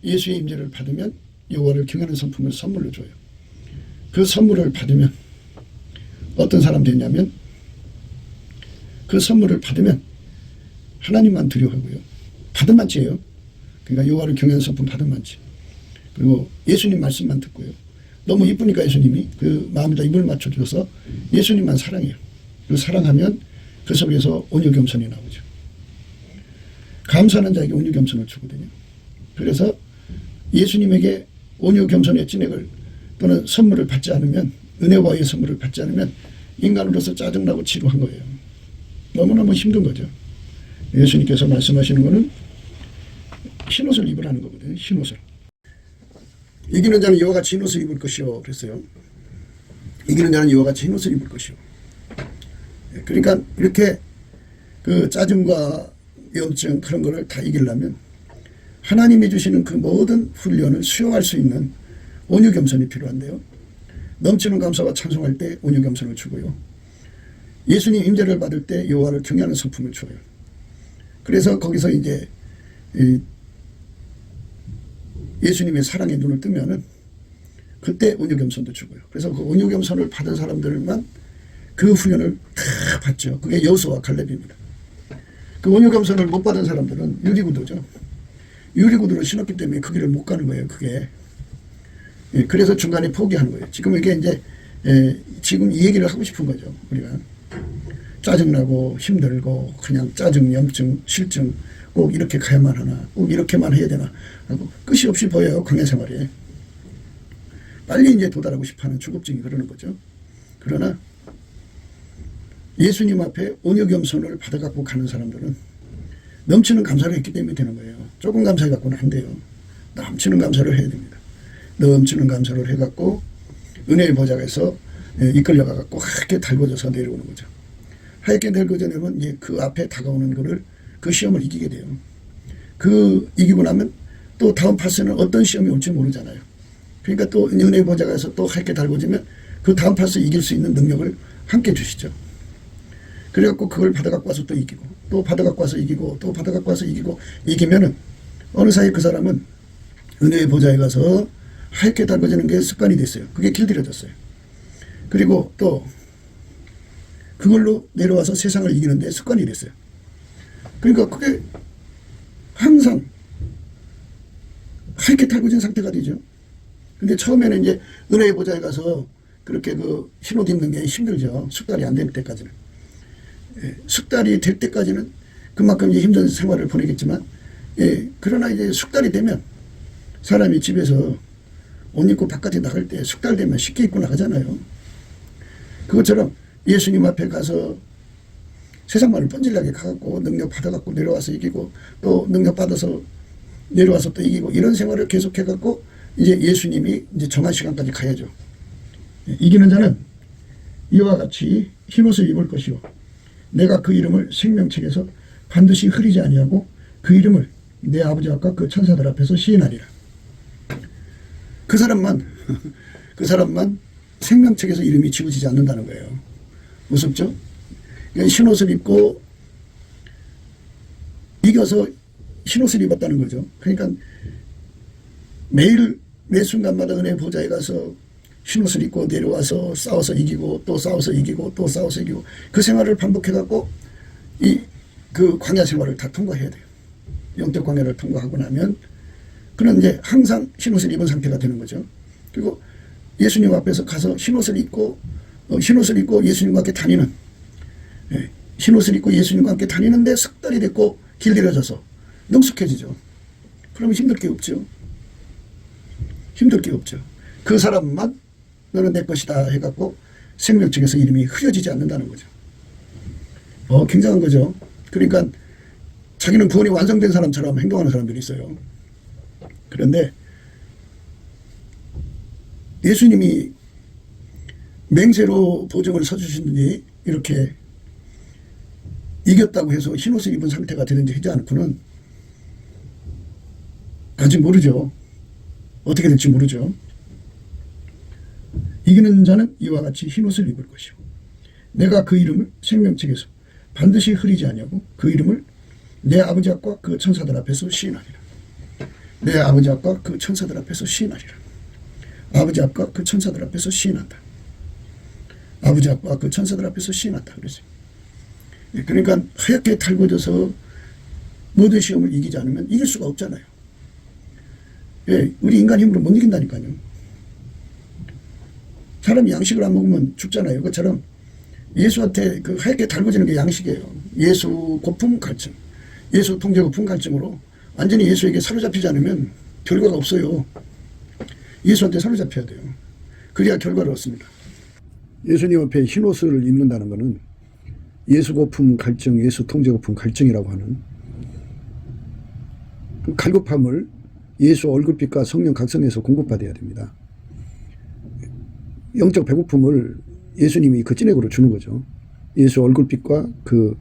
예수의 임재를 받으면 여호와를 경외하는 성품을 선물로 줘요. 그 선물을 받으면 어떤 사람 되냐면 그 선물을 받으면 하나님만 두려워하고요. 받은 만치예요. 그러니까 여호와를 경외하는 성품 받은 만치. 그리고 예수님 말씀만 듣고요. 너무 이쁘니까 예수님이 그 마음에다 입을 맞춰줘서 예수님만 사랑해요. 그리고 사랑하면 그 속에서 온유겸손이 나오죠. 감사하는 자에게 온유겸손을 주거든요. 그래서 예수님에게 온유겸손의 찐액을 또는 선물을 받지 않으면 은혜와의 선물을 받지 않으면 인간으로서 짜증나고 지루한 거예요. 너무너무 힘든 거죠. 예수님께서 말씀하시는 거는 흰옷을 입으라는 거거든요. 흰옷을. 이기는 자는 이와 같이 흰옷을 입을 것이요. 그랬어요. 이기는 자는 이와 같이 흰옷을 입을 것이요. 그러니까 이렇게 그 짜증과 염증 그런 거를 다 이기려면 하나님이 주시는 그 모든 훈련을 수용할 수 있는 온유겸손이 필요한데요. 넘치는 감사와 찬송할 때 온유겸손을 주고요. 예수님 임재를 받을 때 여호와를 경외하는 성품을 줘요. 그래서 거기서 이제 예수님의 사랑의 눈을 뜨면은 그때 온유겸손도 주고요. 그래서 그 온유겸손을 받은 사람들만 그 훈련을 다 받죠. 그게 여호수아와 갈렙입니다. 그 온유겸손을 못 받은 사람들은 유리구도죠. 유리구도를 신었기 때문에 그 길을 못 가는 거예요. 그게. 그래서 중간에 포기하는 거예요. 지금 이게 이제 지금 이 얘기를 하고 싶은 거죠. 우리가 짜증나고 힘들고 그냥 짜증, 염증, 실증 꼭 이렇게 가야만 하나, 꼭 이렇게만 해야 되나 하고 끝이 없이 보여요. 광야 생활에. 빨리 이제 도달하고 싶어하는 주급증이 그러는 거죠. 그러나 예수님 앞에 온유겸손을 받아갖고 가는 사람들은 넘치는 감사를 했기 때문에 되는 거예요. 조금 감사해갖고는 안 돼요. 넘치는 감사를 해야 됩니다. 넘치는 감사를 해갖고 은혜의 보좌에서 이끌려가갖고 하얗게 달궈져서 내려오는 거죠. 하얗게 달궈져 내려오면 이제 그 앞에 다가오는 거를 그 시험을 이기게 돼요. 그 이기고 나면 또 다음 파스는 어떤 시험이 올지 모르잖아요. 그러니까 또 은혜의 보좌에서 또 하얗게 달궈지면 그 다음 파스 이길 수 있는 능력을 함께 주시죠. 그래갖고 그걸 받아갖고 와서 또 이기고 또 받아갖고 와서 이기고 또 받아갖고 와서 이기고 이기면은 어느 사이 그 사람은 은혜의 보좌에 가서 하얗게 달궈지는 게 습관이 됐어요. 그게 길들여졌어요. 그리고 또 그걸로 내려와서 세상을 이기는데 습관이 됐어요. 그러니까 그게 항상 하얗게 달궈진 상태가 되죠. 근데 처음에는 이제 은혜의 보좌에 가서 그렇게 그 흰옷 입는 게 힘들죠. 숙달이 안 될 때까지는. 숙달이 될 때까지는 그만큼 이제 힘든 생활을 보내겠지만, 그러나 이제 숙달이 되면 사람이 집에서 옷 입고 바깥에 나갈 때 숙달되면 쉽게 입고 나가잖아요. 그것처럼 예수님 앞에 가서 세상만을 뻔질나게 가갖고 능력 받아갖고 내려와서 이기고 또 능력 받아서 내려와서 또 이기고 이런 생활을 계속해갖고 이제 예수님이 이제 정한 시간까지 가야죠. 이기는 자는 이와 같이 흰옷을 입을 것이요. 내가 그 이름을 생명책에서 반드시 흐리지 아니하고 그 이름을 내 아버지 앞과 그 천사들 앞에서 시인하리라. 그 사람만 생명책에서 이름이 지워지지 않는다는 거예요. 무섭죠? 그러니까 흰옷을 입고 이겨서 흰옷을 입었다는 거죠. 그러니까 매일 매 순간마다 은혜의 보좌에 가서 흰옷을 입고 내려와서 싸워서 이기고 또 싸워서 이기고 또 싸워서 이기고 그 생활을 반복해갖고 그 광야 생활을 다 통과해야 돼요. 영적 광야를 통과하고 나면 그는 이제 항상 흰옷을 입은 상태가 되는 거죠. 그리고 예수님 앞에서 가서 흰옷을 입고 예수님과 함께 다니는, 흰옷을 입고 예수님과 함께 다니는데 석 달이 됐고 길들여져서 능숙해지죠. 그러면 힘들 게 없죠. 힘들 게 없죠. 그 사람만 너는 내 것이다 해갖고 생명책에서 이름이 흐려지지 않는다는 거죠. 굉장한 거죠. 그러니까 자기는 구원이 완성된 사람처럼 행동하는 사람들이 있어요. 그런데 예수님이 맹세로 보증을 서주시는지 이렇게 이겼다고 해서 흰옷을 입은 상태가 되는지 하지 않고는 아직 모르죠. 어떻게 될지 모르죠. 이기는 자는 이와 같이 흰옷을 입을 것이요 내가 그 이름을 생명책에서 반드시 흐리지 아니하고 그 이름을 내 아버지 앞과 그 천사들 앞에서 시인하리라. 내 아버지 앞과 그 천사들 앞에서 시인하리라. 아버지 앞과 그 천사들 앞에서 시인한다. 아버지 앞과 그 천사들 앞에서 시인한다 그랬어요. 그러니까 하얗게 달궈져서 모든 시험을 이기지 않으면 이길 수가 없잖아요. 예, 우리 인간 힘으로 못 이긴다니까요. 사람이 양식을 안 먹으면 죽잖아요. 그것처럼 예수한테 그 하얗게 달궈지는 게 양식이에요. 예수 고품 갈증, 예수 통제 고품 갈증으로 완전히 예수에게 사로잡히지 않으면 결과가 없어요. 예수한테 사로잡혀야 돼요. 그래야 결과를 얻습니다. 예수님 앞에 흰옷을 입는다는 것은 예수 고품 갈증, 예수 통제 고품 갈증이라고 하는 그 갈급함을 예수 얼굴빛과 성령 각성에서 공급받아야 됩니다. 영적 배고픔을 예수님이 그 찐액으로 주는 거죠. 예수 얼굴빛과 그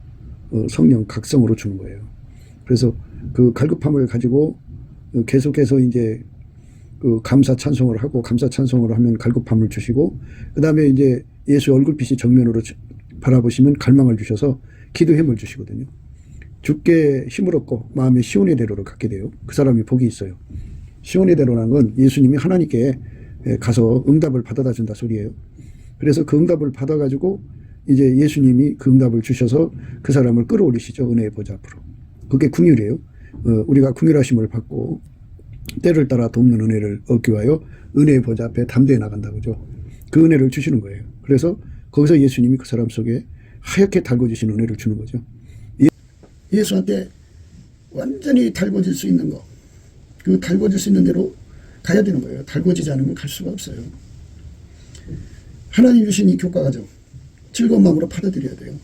성령 각성으로 주는 거예요. 그래서 그 갈급함을 가지고 계속해서 이제 그 감사 찬송을 하고 감사 찬송을 하면 갈급함을 주시고 그 다음에 이제 예수 얼굴빛이 정면으로 바라보시면 갈망을 주셔서 기도의 힘을 주시거든요. 주께 힘을 얻고 마음의 시온의 대로를 갖게 돼요. 그 사람이 복이 있어요. 시온의 대로라는 건 예수님이 하나님께 가서 응답을 받아다 준다 소리예요. 그래서 그 응답을 받아가지고 이제 예수님이 그 응답을 주셔서 그 사람을 끌어올리시죠. 은혜의 보좌 앞으로. 그게 긍휼이에요. 우리가 긍휼하심을 받고 때를 따라 돕는 은혜를 얻기 위하여 은혜의 보좌 앞에 담대해 나간다고죠. 그 은혜를 주시는 거예요. 그래서 거기서 예수님이 그 사람 속에 하얗게 달궈주신 은혜를 주는 거죠. 예수한테 완전히 달궈질 수 있는 거, 그 달궈질 수 있는 대로 가야 되는 거예요. 달궈지지 않으면 갈 수가 없어요. 하나님 주신 이 교과 과정 즐거운 마음으로 받아들여야 돼요.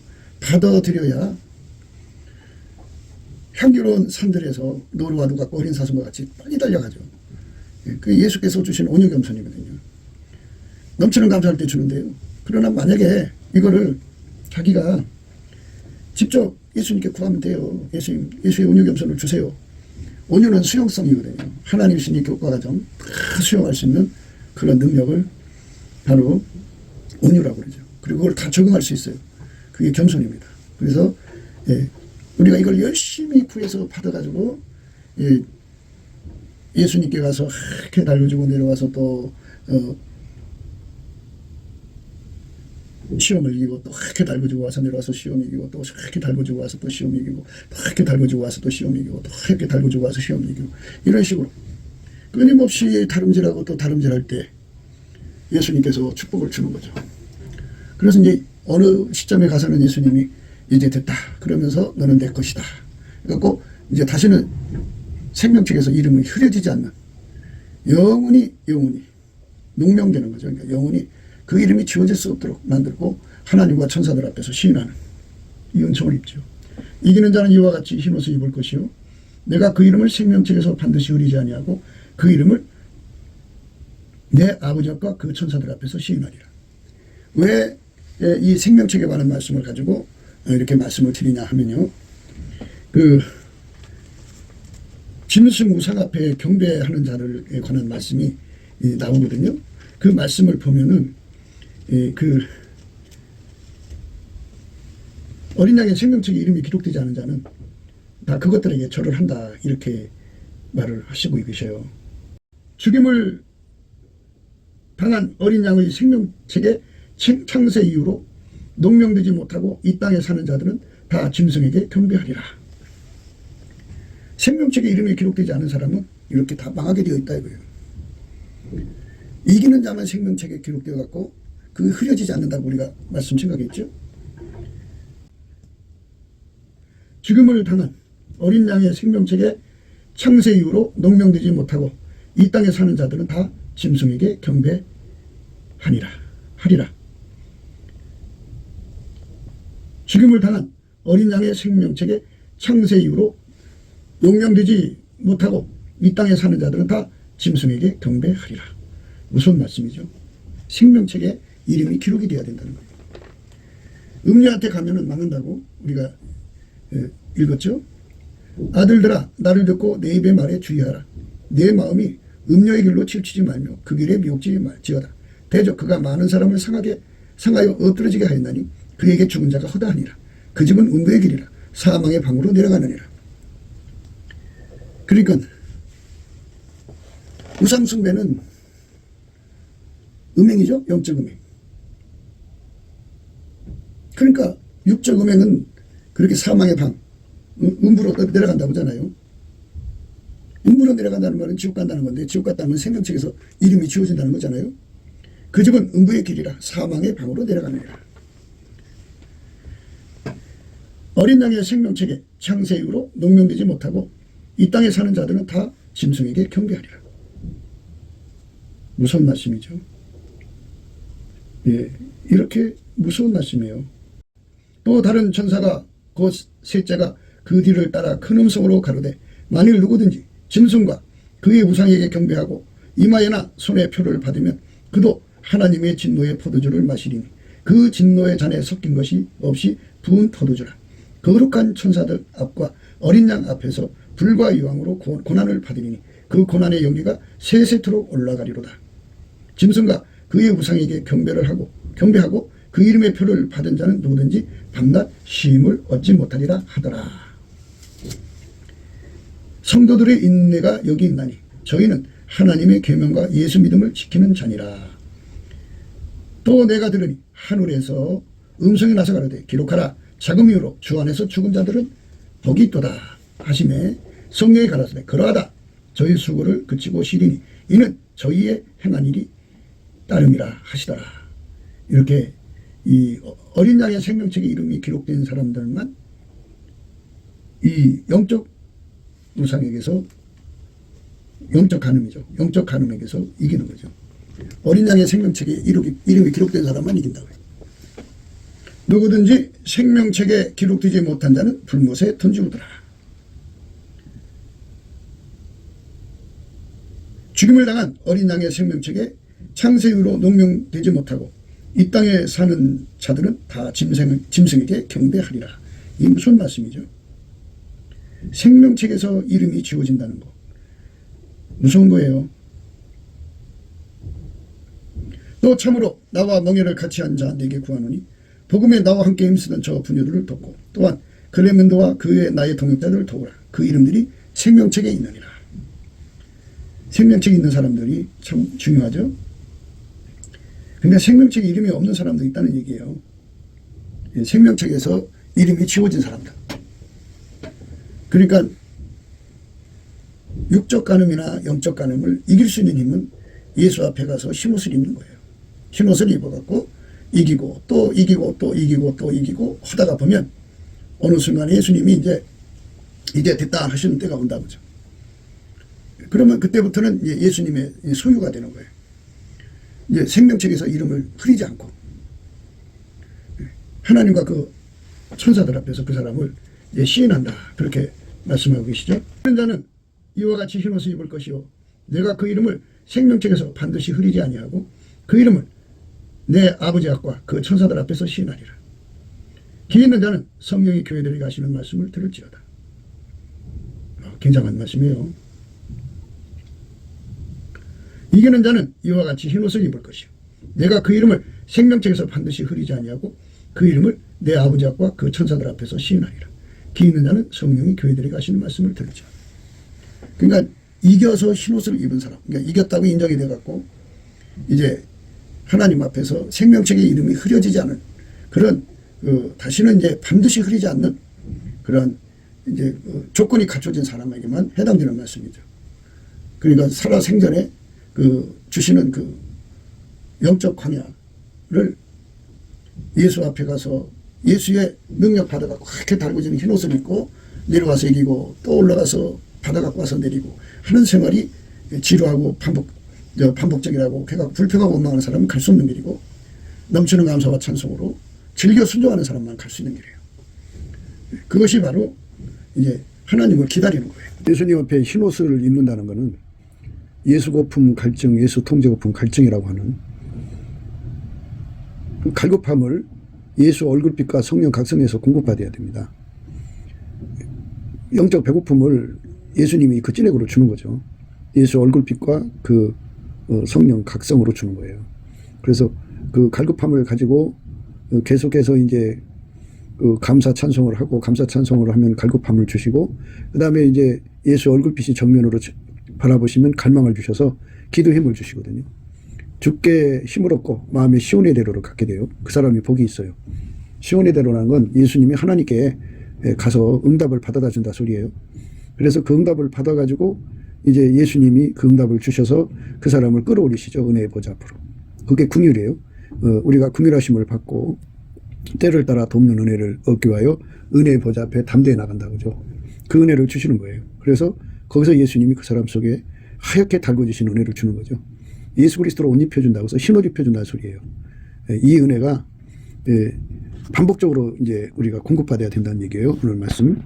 받아들여야 향기로운 산들에서 노루와 누가 어린 사슴과 같이 빨리 달려가죠. 그 예수께서 주신 온유겸손이거든요. 넘치는 감사할 때 주는데요. 그러나 만약에 이거를 자기가 직접 예수님께 구하면 돼요. 예수의 온유겸손을 주세요. 온유는 수용성이거든요. 하나님이신 이 교과 과정 다 수용할 수 있는 그런 능력을 바로 온유라고 그러죠. 그리고 그걸 다 적응할 수 있어요. 그게 겸손입니다. 그래서 우리가 이걸 열심히 구해서 받아가지고 예수님께 가서 이렇게 달려주고 내려와서 또 시험을 이기고 또 이렇게 달궈주고 와서 내려와서 시험 이기고 또 이렇게 달궈주고 와서 또 시험 이기고 또 이렇게 달궈주고 와서 또 시험 이기고 또 이렇게 달궈주고 와서 시험 이기고 이런 식으로 끊임없이 다름질하고 또 다름질할 때 예수님께서 축복을 주는 거죠. 그래서 이제 어느 시점에 가서는 예수님이 이제 됐다 그러면서 너는 내 것이다. 그래갖고 이제 다시는 생명책에서 이름이 흐려지지 않는 영원히 농명되는 거죠. 그러니까 영원히 그 이름이 지워질 수 없도록 만들고 하나님과 천사들 앞에서 시인하는 이 은총을 입죠. 이기는 자는 이와 같이 흰옷을 입을 것이요 내가 그 이름을 생명책에서 반드시 흐리지 아니하고 그 이름을 내 아버지 앞과 그 천사들 앞에서 시인하리라. 왜 이 생명책에 관한 말씀을 가지고 이렇게 말씀을 드리냐 하면요. 그 짐승 우상 앞에 경배하는 자들에 관한 말씀이 나오거든요. 그 말씀을 보면은 그 어린 양의 생명책에 이름이 기록되지 않은 자는 다 그것들에게 절을 한다 이렇게 말을 하시고 계셔요. 죽임을 당한 어린 양의 생명책에 창세 이후로 농명되지 못하고 이 땅에 사는 자들은 다 짐승에게 경배하리라. 생명책에 이름이 기록되지 않은 사람은 이렇게 다 망하게 되어 있다 이거예요. 이기는 자만 생명책에 기록되어 갖고 그 흐려지지 않는다고 우리가 말씀 생각했죠. 죽음을 당한 어린 양의 생명책에 창세 이후로 농명되지 못하고 이 땅에 사는 자들은 다 짐승에게 경배하리라. 죽음을 당한 어린 양의 생명책에 창세 이후로 농명되지 못하고 이 땅에 사는 자들은 다 짐승에게 경배하리라. 무슨 말씀이죠? 생명책에 이름이 기록이 되어야 된다는 거예요. 음녀한테 가면은 망한다고 우리가 읽었죠? 아들들아 나를 듣고 내 입의 말에 주의하라. 내 마음이 음녀의 길로 치우치지 말며 그 길에 미혹지 말지어다. 대저 그가 많은 사람을 상하여 엎드러지게 하였나니 그에게 죽은 자가 허다하니라. 그 집은 음부의 길이라 사망의 방으로 내려가느니라. 그러니까 우상숭배는 음행이죠. 영적 음행. 그러니까 육적 음행은 그렇게 사망의 방, 음부로 내려간다고 하잖아요. 음부로 내려간다는 말은 지옥 간다는 건데, 지옥 갔다는 건 생명책에서 이름이 지워진다는 거잖아요. 그 집은 음부의 길이라 사망의 방으로 내려가느니라. 어린 양의 생명책에 창세 이후로 농명되지 못하고 이 땅에 사는 자들은 다 짐승에게 경배하리라. 무서운 말씀이죠. 예, 이렇게 무서운 말씀이에요. 또 다른 천사가 곧 셋째가 그 뒤를 따라 큰 음성으로 가로되 만일 누구든지 짐승과 그의 우상에게 경배하고 이마에나 손에 표를 받으면 그도 하나님의 진노의 포도주를 마시리니 그 진노의 잔에 섞인 것이 없이 부은 포도주라. 거룩한 천사들 앞과 어린 양 앞에서 불과 유황으로 고난을 받으리니 그 고난의 연기가 세세토록 올라가리로다. 짐승과 그의 우상에게 경배하고 그 이름의 표를 받은 자는 누구든지 밤낮 쉼을 얻지 못하리라 하더라. 성도들의 인내가 여기 있나니 저희는 하나님의 계명과 예수 믿음을 지키는 자니라. 또 내가 들으니 하늘에서 음성이 나서 가로되 기록하라. 자금 이후로 주 안에서 죽은 자들은 복이 있도다 하시매 성령이 가라사대 그러하다. 저희 수고를 그치고 쉬리니 이는 저희의 행한 일이 따름이라 하시더라. 이렇게 이 어린 양의 생명책에 이름이 기록된 사람들만 이 영적 우상에게서 영적 간음이죠. 영적 간음에게서 이기는 거죠. 어린 양의 생명책에 이름이 기록된 사람만 이긴다고요. 누구든지 생명책에 기록되지 못한 자는 불못에 던지우더라. 죽임을 당한 어린 양의 생명책에 창세 이후로 농명되지 못하고 이 땅에 사는 자들은 다 짐승에게 경배하리라. 이 무슨 말씀이죠? 생명책에서 이름이 지워진다는 거. 무서운 거예요. 또 참으로 나와 멍에를 같이 한 자 내게 구하노니 복음에 나와 함께 힘쓰던 저 부녀들을 돕고 또한 클레멘도와 그의 나의 동역자들을 도우라. 그 이름들이 생명책에 있느니라. 생명책에 있는 사람들이 참 중요하죠. 그러니까 생명책에 이름이 없는 사람도 있다는 얘기예요. 생명책에서 이름이 지워진 사람들. 그러니까 육적 간음이나 영적 간음을 이길 수 있는 힘은 예수 앞에 가서 흰옷을 입는 거예요. 흰옷을 입어갖고 이기고 또 이기고 또 이기고 또 이기고 하다가 보면 어느 순간에 예수님이 이제 됐다 하시는 때가 온다고죠. 그러면 그때부터는 예수님의 소유가 되는 거예요. 이제 생명책에서 이름을 흐리지 않고 하나님과 그 천사들 앞에서 그 사람을 시인한다. 그렇게 말씀하고 계시죠. 그런 자는 이와 같이 흰옷을 입을 것이요 내가 그 이름을 생명책에서 반드시 흐리지 아니하고 그 이름을 내 아버지 앞과 그 천사들 앞에서 시인하리라. 기 있는 자는 성령이 교회들에게 하시는 말씀을 들을지어다. 굉장한 말씀이에요. 이기는 자는 이와 같이 흰옷을 입을 것이요 내가 그 이름을 생명책에서 반드시 흐리지 아니하고 그 이름을 내 아버지 앞과 그 천사들 앞에서 시인하리라. 기 있는 자는 성령이 교회들에게 하시는 말씀을 들을지어다. 그러니까 이겨서 흰옷을 입은 사람, 그러니까 이겼다고 인정이 돼갖고 이제 하나님 앞에서 생명책의 이름이 흐려지지 않은 그런 다시는 이제 반드시 흐리지 않는 그런 이제 조건이 갖춰진 사람에게만 해당되는 말씀이죠. 그러니까 살아 생전에 주시는 그 영적 광야를 예수 앞에 가서 예수의 능력 받아갖고 그렇게 달궈지는 흰옷을 입고 내려와서 이기고 또 올라가서 받아갖고 와서 내리고 하는 생활이 지루하고 반복적이라고 불평하고 원망하는 사람은 갈 수 없는 길이고 넘치는 감사와 찬송으로 즐겨 순종하는 사람만 갈 수 있는 길이에요. 그것이 바로 이제 하나님을 기다리는 거예요. 예수님 앞에 흰옷을 입는다는 것은 예수 거품 갈증, 예수 통제 거품 갈증이라고 하는 그 갈급함을 예수 얼굴빛과 성령 각성에서 공급받아야 됩니다. 영적 배고픔을 예수님이 그 찐액으로 주는 거죠. 예수 얼굴빛과 그 성령 각성으로 주는 거예요. 그래서 그 갈급함을 가지고 계속해서 이제 그 감사 찬송을 하고, 감사 찬송을 하면 갈급함을 주시고, 그 다음에 이제 예수 얼굴빛이 정면으로 바라보시면 갈망을 주셔서 기도 힘을 주시거든요. 주께 힘을 얻고 마음의 시온의 대로를 갖게 돼요. 그 사람이 복이 있어요. 시온의 대로라는 건 예수님이 하나님께 가서 응답을 받아다 준다 소리예요. 그래서 그 응답을 받아가지고 이제 예수님이 그 응답을 주셔서 그 사람을 끌어올리시죠. 은혜의 보좌 앞으로. 그게 긍휼이에요. 우리가 긍휼하심을 받고 때를 따라 돕는 은혜를 얻기 위하여 은혜의 보좌 앞에 담대히 나간다 그죠. 그 은혜를 주시는 거예요. 그래서 거기서 예수님이 그 사람 속에 하얗게 달궈주신 은혜를 주는 거죠. 예수 그리스도로 옷 입혀준다고 해서 흰옷 입혀준다는 소리예요. 이 은혜가 반복적으로 이제 우리가 공급받아야 된다는 얘기예요. 오늘 말씀.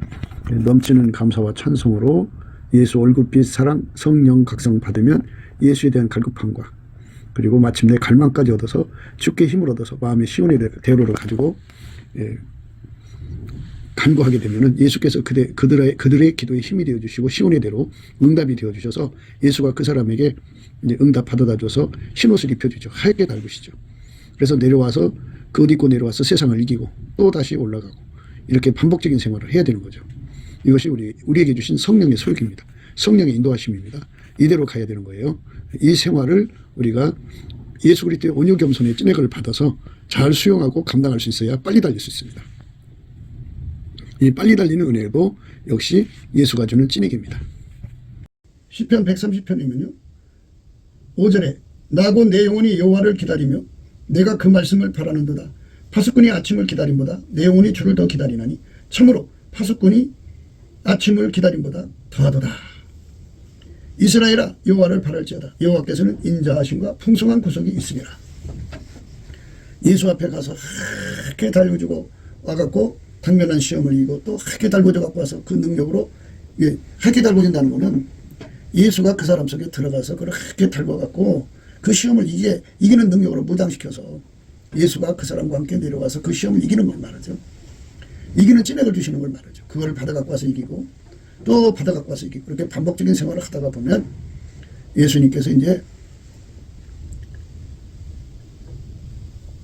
넘치는 감사와 찬송으로 예수 얼굴빛 사랑 성령 각성 받으면 예수에 대한 갈급함과 그리고 마침내 갈망까지 얻어서 주께 힘을 얻어서 마음의 시온의 대로를 가지고 간구하게 되면은 예수께서 그들의 기도에 힘이 되어 주시고 시온의 대로 응답이 되어 주셔서 예수가 그 사람에게 이제 응답 받아다 줘서 흰옷을 입혀주죠. 하얗게 달구시죠. 그래서 내려와서 그 옷 입고 내려와서 세상을 이기고 또 다시 올라가고 이렇게 반복적인 생활을 해야 되는 거죠. 이것이 우리에게 주신 성령의 설교입니다. 성령의 인도하심입니다. 이대로 가야 되는 거예요. 이 생활을 우리가 예수 그리스도의 온유 겸손의 찐액을 받아서 잘 수용하고 감당할 수 있어야 빨리 달릴 수 있습니다. 이 빨리 달리는 은혜도 역시 예수가 주는 찐액입니다. 시편 130편이면요. 5절에 나고 내 영혼이 여호와를 기다리며 내가 그 말씀을 바라는도다. 파수꾼이 아침을 기다림보다 내 영혼이 주를 더 기다리나니 참으로 파수꾼이 아침을 기다림보다 더하도다. 이스라엘아 여호와를 바랄지어다. 여호와께서는 인자하심과 풍성한 구속이 있으리라. 예수 앞에 가서 하얗게 달궈주고 와갖고 당면한 시험을 이기고 또 하얗게 달궈져 갖고 와서 그 능력으로 하얗게 달궈진다는 것은 예수가 그 사람 속에 들어가서 그걸 하얗게 달궈갖고 그 시험을 이기는 능력으로 무장시켜서 예수가 그 사람과 함께 내려가서 그 시험을 이기는 걸 말하죠. 이기는 찐액을 주시는 걸 말하죠. 그걸 받아갖고 와서 이기고 또 받아갖고 와서 이기고 그렇게 반복적인 생활을 하다가 보면 예수님께서 이제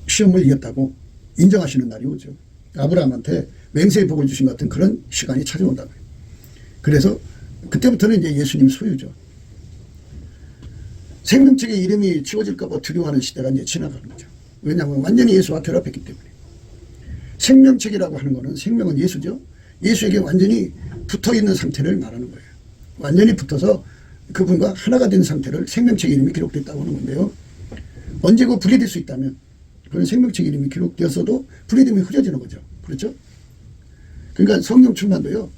시험을 이겼다고 인정하시는 날이 오죠. 아브라함한테 맹세의 복을 주신 것 같은 그런 시간이 찾아온다고요. 그래서 그때부터는 이제 예수님 소유죠. 생명책의 이름이 지워질까 봐 두려워하는 시대가 이제 지나가는 거죠. 왜냐하면 완전히 예수와 결합했기 때문에. 생명책이라고 하는 거는 생명은 예수죠. 예수에게 완전히 붙어있는 상태를 말하는 거예요. 완전히 붙어서 그분과 하나가 된 상태를 생명책의 이름이 기록됐다고 하는 건데요. 언제 그 분리될 수 있다면 그런 생명책 이름이 기록되었어도 분리됨이 흐려지는 거죠. 그렇죠? 그러니까 성령 충만도요.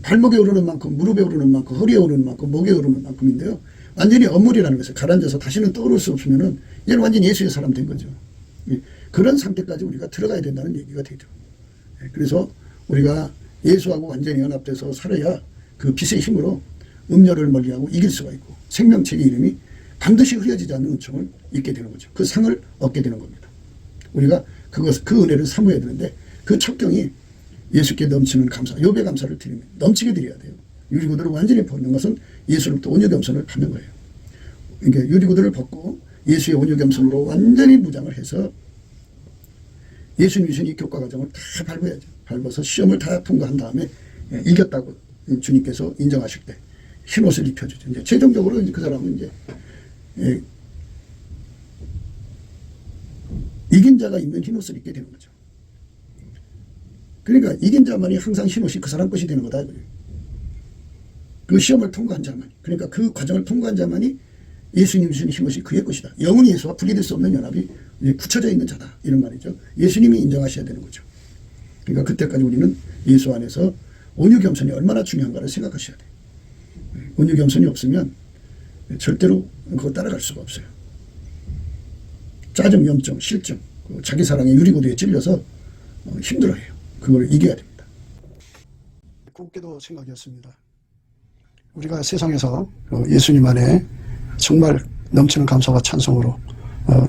발목에 오르는 만큼, 무릎에 오르는 만큼, 허리에 오르는 만큼, 목에 오르는 만큼인데요. 완전히 엄물이라는 것을 가라앉아서 다시는 떠오를 수 없으면은 이제는 완전히 예수의 사람 된 거죠. 그런 상태까지 우리가 들어가야 된다는 얘기가 되죠. 그래서 우리가 예수하고 완전히 연합돼서 살아야 그 빛의 힘으로 음료를 멀리하고 이길 수가 있고 생명책의 이름이 반드시 흐려지지 않는 은총을 잊게 되는 거죠. 그 상을 얻게 되는 겁니다. 우리가 그 은혜를 사모해야 되는데 그 첩경이 예수께 넘치는 감사, 욥의 감사를 드리면 넘치게 드려야 돼요. 유리구두를 완전히 벗는 것은 예수로부터 온유 겸손을 받는 거예요. 그러니까 유리구두를 벗고 예수의 온유 겸손으로 완전히 무장을 해서 예수님이 주신 이 교과 과정을 다 밟아야죠. 밟아서 시험을 다 통과한 다음에 이겼다고 주님께서 인정하실 때 흰옷을 입혀주죠. 이제 최종적으로 이제 그 사람은 이제 이긴 자가 입는 흰옷을 입게 되는 거죠. 그러니까 이긴 자만이 항상 흰옷이 그 사람 것이 되는 거다. 그 시험을 통과한 자만이, 그러니까 그 과정을 통과한 자만이 예수님이 주신 흰옷이 그의 것이다. 영원히 예수와 분리될 수 없는 연합이 굳혀져 있는 자다. 이런 말이죠. 예수님이 인정하셔야 되는 거죠. 그러니까 그때까지 우리는 예수 안에서 온유 겸손이 얼마나 중요한가를 생각하셔야 돼요. 온유 겸손이 없으면 절대로 그거 따라갈 수가 없어요. 짜증, 염증, 실증, 자기 사랑의 유리구두에 찔려서 힘들어해요. 그걸 이겨야 됩니다. 꿈깨도 생각이었습니다. 우리가 세상에서 예수님 안에 정말 넘치는 감사와 찬송으로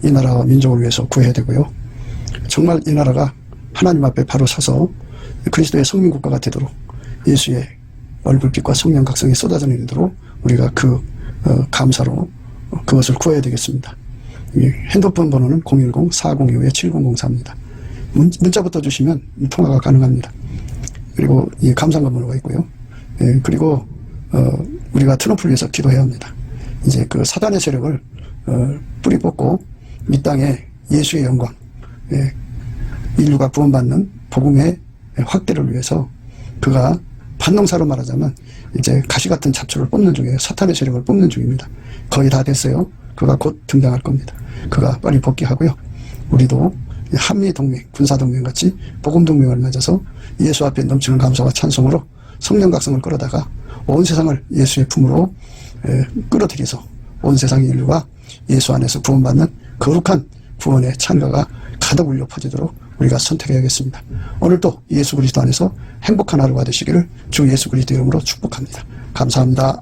이 나라와 민족을 위해서 구해야 되고요. 정말 이 나라가 하나님 앞에 바로 서서 그리스도의 성민국가가 되도록 예수의 얼굴빛과 성령 각성이 쏟아져 내리도록 우리가 그 감사로 그것을 구해야 되겠습니다. 핸드폰 번호는 010-4025-7004입니다. 문자부터 주시면 통화가 가능합니다. 그리고 감상관 번호가 있고요. 그리고 우리가 트럼프를 위해서 기도해야 합니다. 이제 그 사단의 세력을 뿌리 뽑고 이 땅에 예수의 영광, 인류가 구원받는 복음의 확대를 위해서 그가 반농사로 말하자면 이제 가시 같은 잡초를 뽑는 중이에요. 사탄의 세력을 뽑는 중입니다. 거의 다 됐어요. 그가 곧 등장할 겁니다. 그가 빨리 복귀하고요. 우리도 한미동맹, 군사동맹 같이 복음동맹을 맺어서 예수 앞에 넘치는 감사와 찬송으로 성령 각성을 끌어다가 온 세상을 예수의 품으로 끌어들여서 온 세상의 인류가 예수 안에서 구원받는 거룩한 구원의 찬가가 가득 울려 퍼지도록 우리가 선택해야겠습니다. 오늘도 예수 그리스도 안에서 행복한 하루가 되시기를 주 예수 그리스도 이름으로 축복합니다. 감사합니다.